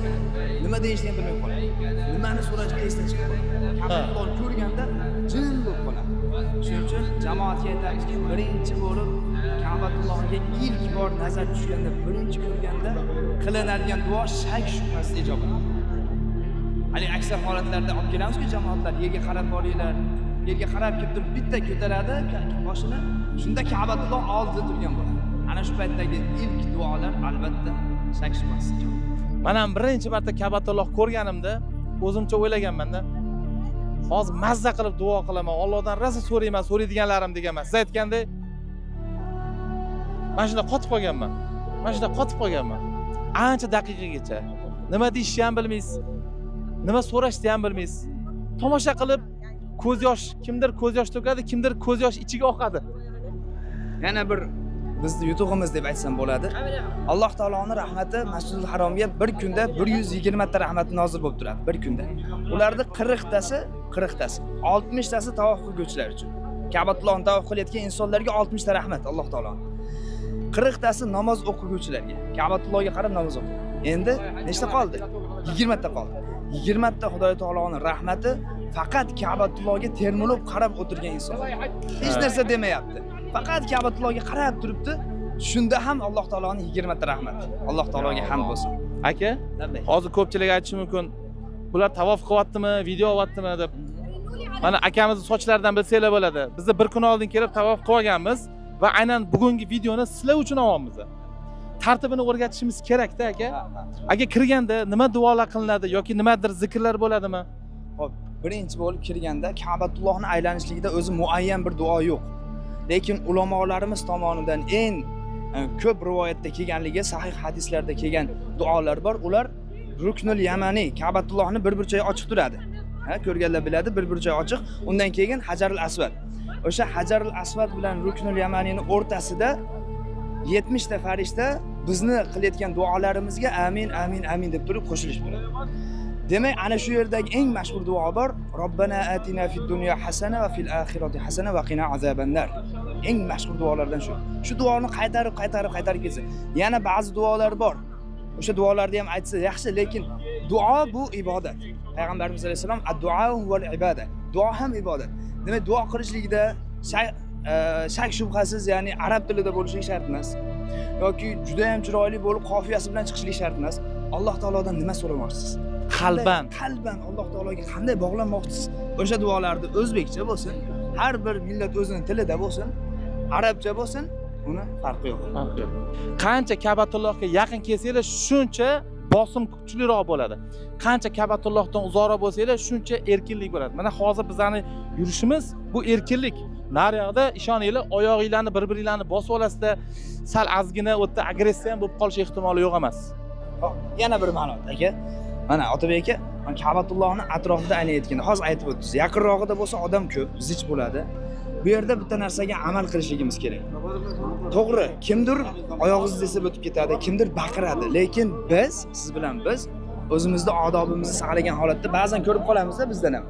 nima deyishni ham bilmay qoladi. Nimani so'rashga esdan chiqib qoladi. Ka'batani ko'rganda jin bo'lib qoladi. Shuning uchun jamoatga aytamizki, birinchi bo'lib Ka'batullohga ilk bor nazar tushganda, birinchi ko'rganda qilinadigan duo shak shubhasiz ijobat. Hali aksar holatlarda olib kelamiz-ku, jamoatlar yerga qarab boringlar, yerga qarab kelib turib bitta ko'taradi boshini, shunda Ka'batulloh oldida turgan bo'ladi. Ana shu paytdagi ilk duolar albatta shak shubhasiz. Men ham birinchi marta Ka'batulloh ko'rganimda o'zimcha o'ylaganman-da. Hozir mazza qilib duo qilaman, Allohdan rosa so'rayman, so'raydiganlarim deganman. Siz aytgandek mana shunda qotib qolganman. Ancha daqiqagacha nima deyishni ham bilmaysiz, nima so'rashni ham bilmaysiz. Tomosha qilib kimdir ko'z yosh to'kadi, kimdir ko'z yosh ichiga oqadi. Yana bir bizni yutug'imiz deb aytsam bo'ladi. Alloh taoloning rahmati Masjidul Haromga bir kunda 120 ta rahmat nozil bo'lib turadi bir kunda. Ularning 40 tasi 60 tasi tavof qiluvchilar uchun. Ka'batullohni tavof qilayotgan insonlarga 60 ta rahmat Alloh taolo. 40 tasi namoz o'quvchilarga. Ka'batullohga qarab namoz o'qiydi. Endi nechta qoldi? 20 ta qoldi. 20 ta Xudoy taoloning rahmati faqat Ka'batullohga termilib qarab o'tirgan insonlar. Hech narsa demayapti. Faqat Ka'batullohga qarab turibdi. Shunda ham Alloh taoloning 20 ta rahmati. Alloh taologa hamd bo'lsin. Aka, hozir ko'pchilik aytishi mumkin, bular tavof qilyaptimi, video olyaptimi deb. Mana akamizning sochlaridan bilsanglar bo'ladi. Biz bir kun oldin kelib tavof qilganmiz va aynan bugungi videoni sizlar uchun olyapmiz. Tartibini o'rgatishimiz kerak-da aka. Aka kirganda nima duolar qilinadi yoki nimadir zikrlar bo'ladimi? Xo'p, birinchi bo'lib kirganda Ka'batullohni aylanishligida o'zi muayyan bir duo yo'q. Lekin ulamolarimiz tomonidan eng ko'p rivoyatda kelganligi, sahih hadislarda kelgan duolar bor. Ular Ruknul Yamani, Ka'batullohni bir burchayi ochiq turadi. Ko'rganlar biladi, bir burchayi ochiq. Undan keyin Hajarul Asvad. O'sha Hajarul Asvad bilan Ruknul Yamanining o'rtasida 70 ta farishta bizni qilayotgan duolarimizga amin amin amin deb turib qo'shilish bo'ladi. Demak, ana shu yerdagi eng mashhur duo bor. Robbana atina fid dunya hasana va fil oxirati hasana va qina azabannar. Eng mashhur duolardan shu. Shu duoni qaytarib kelsa. Yana ba'zi duolar bor. O'sha duolarni ham aytsa yaxshi, lekin duo bu ibodat. Payg'ambarimiz sollallohu alayhi vasallam ad-duo huval ibodat. Duo ham ibodat. Demak, duo qilishlikda shak shubhasiz, ya'ni arab tilida bo'lishi shart emas. Yoki juda ham chiroyli bo'lib qofiyasi bilan chiqishlik shart emas. Alloh taolodan nima so'ramoqchisiz? Qalban Alloh taologa qanday bog'lanmoqchisiz? O'sha duolarni o'zbekcha bo'lsin, har bir millat o'zining tilida bo'lsin, arabcha bo'lsin, uni farqi yo'q. Qancha Ka'batullohga yaqin kelsanglar, shuncha bosim kuchliroq bo'ladi. Qancha Ka'batullohdan uzoqroq bo'lsanglar, shuncha erkinlik bo'ladi. Mana hozir bizning yurishimiz bu erkinlik. Naryoqda ishoninglar, oyog'inglarni bir-biringlarni bosib olasizda, sal ozgina o'tda agressiya ham bo'lib qolish ehtimoli yo'q emas. Yana bir ma'lumot aka. Mana Otabek aka, Ka'batullohni atrofida aytganda, hozir aytib o'tdingiz. Yaqinrog'ida bo'lsa odam ko'p, zich bo'ladi. Bu yerda bitta narsaga amal qilishligimiz kerak. To'g'ri, kimdir oyog'ingizni desib o'tib ketadi, kimdir baqiradi, lekin siz bilan biz o'zimizda odobimizni saqlagan holatda ba'zan ko'rib qolamiz-da bizdan ham.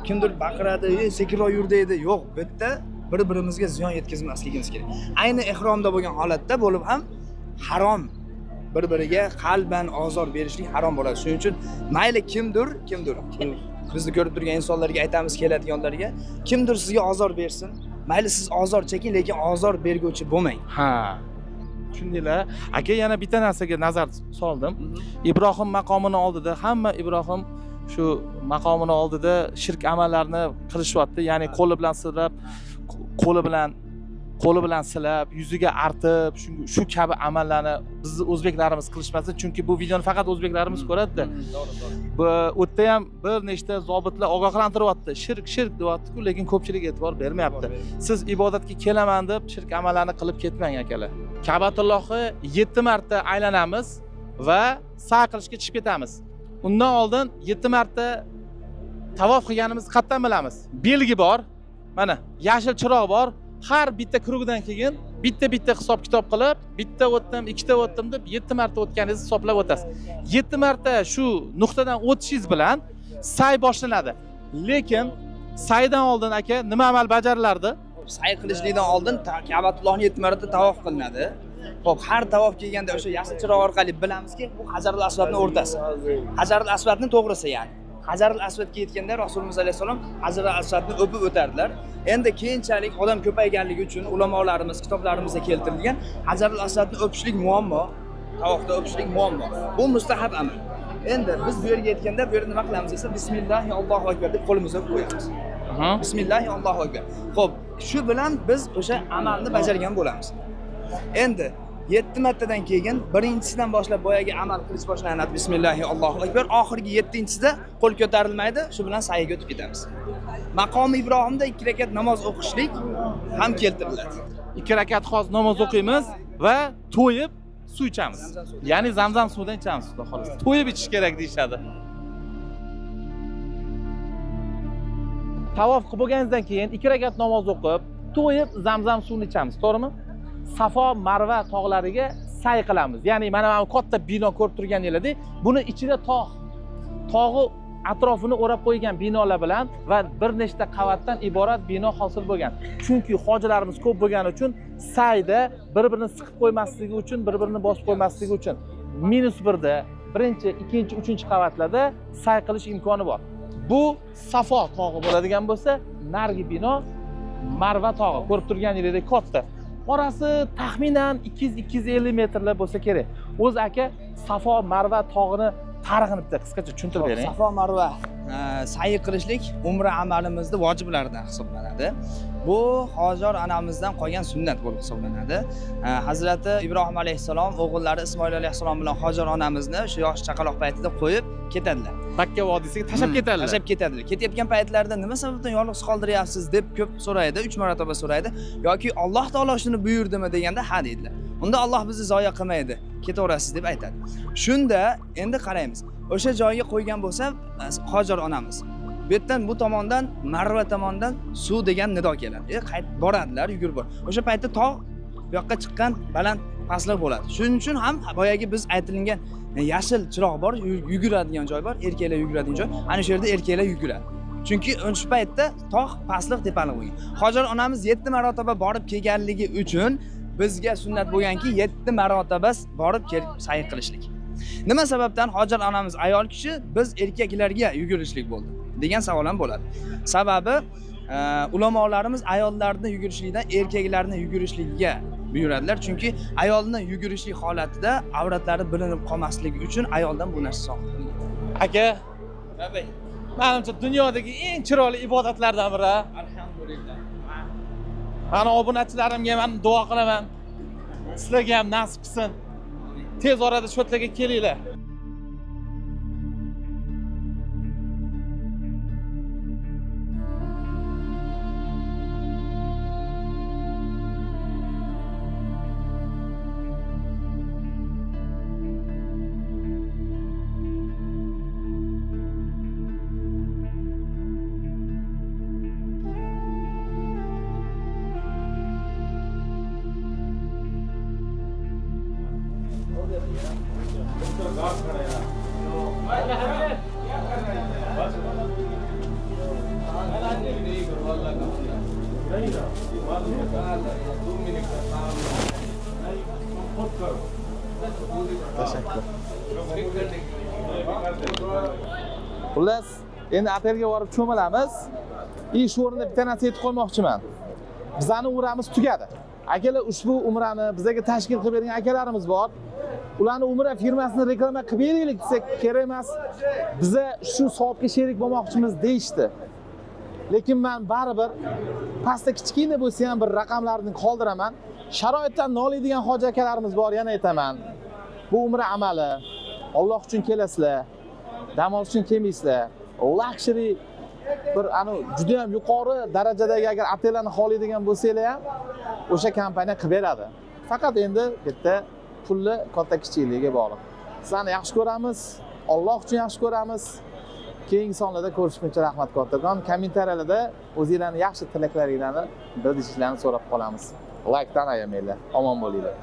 Kimdir baqiradi, sekinroq yur deydi. Yo'q, bitta bir-birimizga ziyon yetkazmasligimiz kerak. Ayni ihromda bo'lgan holatda bo'lib ham harom. Bir-biriga qalban ozor berishlik harom bo'ladi. Shuning uchun mayli kimdir. Bizni ko'rib turgan insonlarga aytamiz, keladiganlarga, kimdir sizga ozor bersin, mayli siz ozor cheking, lekin ozor berguvchi bo'lmang. Tushundinglar? Aka, yana bitta narsaga nazar soldim. Ibrohim maqomini oldida hamma Ibrohim shu maqomini oldida shirk amallarini qilishyapti, ya'ni qo'li bilan silab, qo'li bilan silab, yuziga artib, shu kabi amallarni bizni o'zbeklarimiz qilishmasin, chunki bu videoni faqat o'zbeklarimiz ko'radi-da. Bu o'tda ham bir nechta zobitlar ogohlantiryapti, shirk deyapti-ku, lekin ko'pchilik e'tibor bermayapti. Siz ibodatga kelaman deb shirk amallarni qilib ketmang akalar. Ka'batullohni 7 marta aylanamiz va sa'i qilishga chiqib ketamiz. Undan oldin 7 marta tavof qilganimizni qatdan bilamiz? Belgi bor. Mana yashil chiroq bor. Har bitta krugdan keyin bitta hisob-kitob qilib, bitta o'tdim, ikkita o'tdim deb 7 marta o'tganingizni hisoblab o'tasiz. 7 marta shu nuqtadan o'tishingiz bilan say boshlanadi. Lekin saydan oldin aka nima amal bajarilardi? Say qilishlikdan oldin Ka'batullohni 7 marta tavof qilinadi. Xo'p, har tavof kelganda o'sha yashil chiroq orqali bilamizki, bu Hajarul Aswadning o'rtasi. Hajarul Aswadning to'g'risi, ya'ni. Hajarul Aswadga yetganda Rasululloh alayhisalom Hajarul Aswadni o'pib o'tardilar. Endi keyinchalik odam ko'payganligi uchun ulamolarimiz kitoblarimizda keltirilgan Hajarul Aswadni o'pishlik muammo, tavofda o'pishlik muammo. Bu mustahab amal. Endi biz bu yerga yetganda bu yerda nima qilamiz desa, bismillahi Allohu akbar deb qo'limizni qo'yamiz. Bismillahi Allohu akbar. Xo'p, shu bilan biz o'sha amalni bajargan bo'lamiz. Endi 7 martadan keyin birinchisidan boshlab boyaga amal qilish boshlanadi. Bismillahi Allohu akbar. Oxirgi 7-chisida qo'l ko'tarilmaydi. Shu bilan sayga o'tib ketamiz. Maqomi Ibrohimda 2 rakat namoz o'qishlik ham keltiriladi. 2 rakat xos namoz o'qiymiz va to'yib suv ichamiz. Ya'ni Zamzam suvidan ichamiz, xudo xolos. To'yib ichish kerak deyshadi. Tavof qilib bo'lganingizdan keyin 2 rakat namoz o'qib, to'yib Zamzam suvini ichamiz, to'g'rimi? Safo Marva tog'lariga sa'y qilamiz. Ya'ni mana bu katta bino ko'rib turganingizdek, buni ichida tog'i atrofini o'rab qo'ygan binolar bilan va bir nechta qavatdan iborat bino hosil bo'lgan. Chunki hojilarimiz ko'p bo'lgani uchun sa'yda bir-birini siqib qo'ymasligi uchun, bir-birini bosib qo'ymasligi uchun -1da, birinchi, ikkinchi, uchinchi qavatlarda sa'y qilish imkoni bor. Bu Safo tog'i bo'ladigan bo'lsa, narigi bino Marva tog'i. Ko'rib turganingizdek katta. Orasi taxminan 200-250 metrlar bo'lsa kerak. O'z aka Safo Marva tog'ini tarixini bitta qisqacha tushuntirib bering. Safo Marva sa'y qilishlik umra amalimizning vojiblaridan hisoblanadi. Bu Hojor onamizdan qolgan sunnat bo'lib hisoblanadi. Hazrati Ibrohim alayhissalom o'g'illari Ismoil alayhissalom bilan Hojor onamizni shu yosh chaqaloq paytida qo'yib ketadilar. Makka vodiysiga tashab ketadilar. Tashab ketadilar. Ketayotgan paytlarida nima sababdan yolg'iz qoldiryapsiz deb ko'p so'raydi, 3 marotaba so'raydi yoki Alloh taolo shuni buyurdimi deganda ha deydilar. Unda Alloh bizni zoya qilmaydi, ketaverasiz deb aytadi. Shunda endi qaraymiz. O'sha joyga qo'ygan bo'lsa Hojor onamiz. Bu yerdan bu tomondan Marva tomondan suv degan nido keladi. Qaytib boradilar, yugurib bor. O'sha paytda tog' bu yoqqa chiqqan baland pastlik bo'ladi. Shuning uchun ham boyagi biz aytilgan yashil chiroq bor, yuguradigan joy bor, erkaklar yuguradigan joy. Ana shu yerda erkaklar yuguradi. Chunki o'sha paytda tog' pastlik tepalik bo'lgan. Hojor onamiz 7 marotaba borib kelganligi uchun bizga sunnat bo'lganki 7 marotaba borib kelib sa'y qilishlik. Nima sababdan Hojor onamiz ayol kishi, biz erkaklarga yugurishlik bo'ldi degan savol ham bo'ladi. Sababi ulamolarimiz ayollarni yugurishlikdan erkaklarni yugurishligiga buyuradilar. Chunki ayolni yugurishlik holatida avratlari bilinib qolmasligi uchun ayoldan bu narsa soqit qilingan. Aka, menimcha dunyodagi eng chiroyli ibodatlardan biri. Alhamdulillah. Mana obunachilarimga men duo qilaman. Sizlarga ham nasib qilsin. Tez orada shu yerga kelinglar. Xullas, endi otelga borib cho'milamiz. Shu o'rinda bitta narsa aytib qo'ymoqchiman. Bizning umramiz tugadi. Akalar, ushbu umrani bizga tashkil qilib bergan akalarimiz bor. Ularni umra firmasini reklama qilib beraylik desak kerak emas. Biza shu savobga sherik bo'lmoqchimiz deyishdi. Lekin men baribir pastda kichkina bo'lsa ham bir raqamlarni qoldiraman. Sharoitdan noliydigan hoji akalarimiz bor, yana aytaman. Bu umra amali. Alloh uchun kelasizlar. Dam olish uchun kelmaysizlar. Luxury bir juda ham yuqori darajadagi agar otellarni xohlaydigan bo'lsanglar ham o'sha kompaniya qilib beradi. Faqat endi bitta pulli katta kichikligiga bog'liq. Sizlarni yaxshi ko'ramiz. Alloh uchun yaxshi ko'ramiz. Keyingi sonlarda ko'rishguncha rahmat kattakon. Kommentariyalarda o'zingizlarning yaxshi tilaklaringizni bildirishlarini so'rab qolamiz. Like-dan ayamanglar. Omon bo'linglar.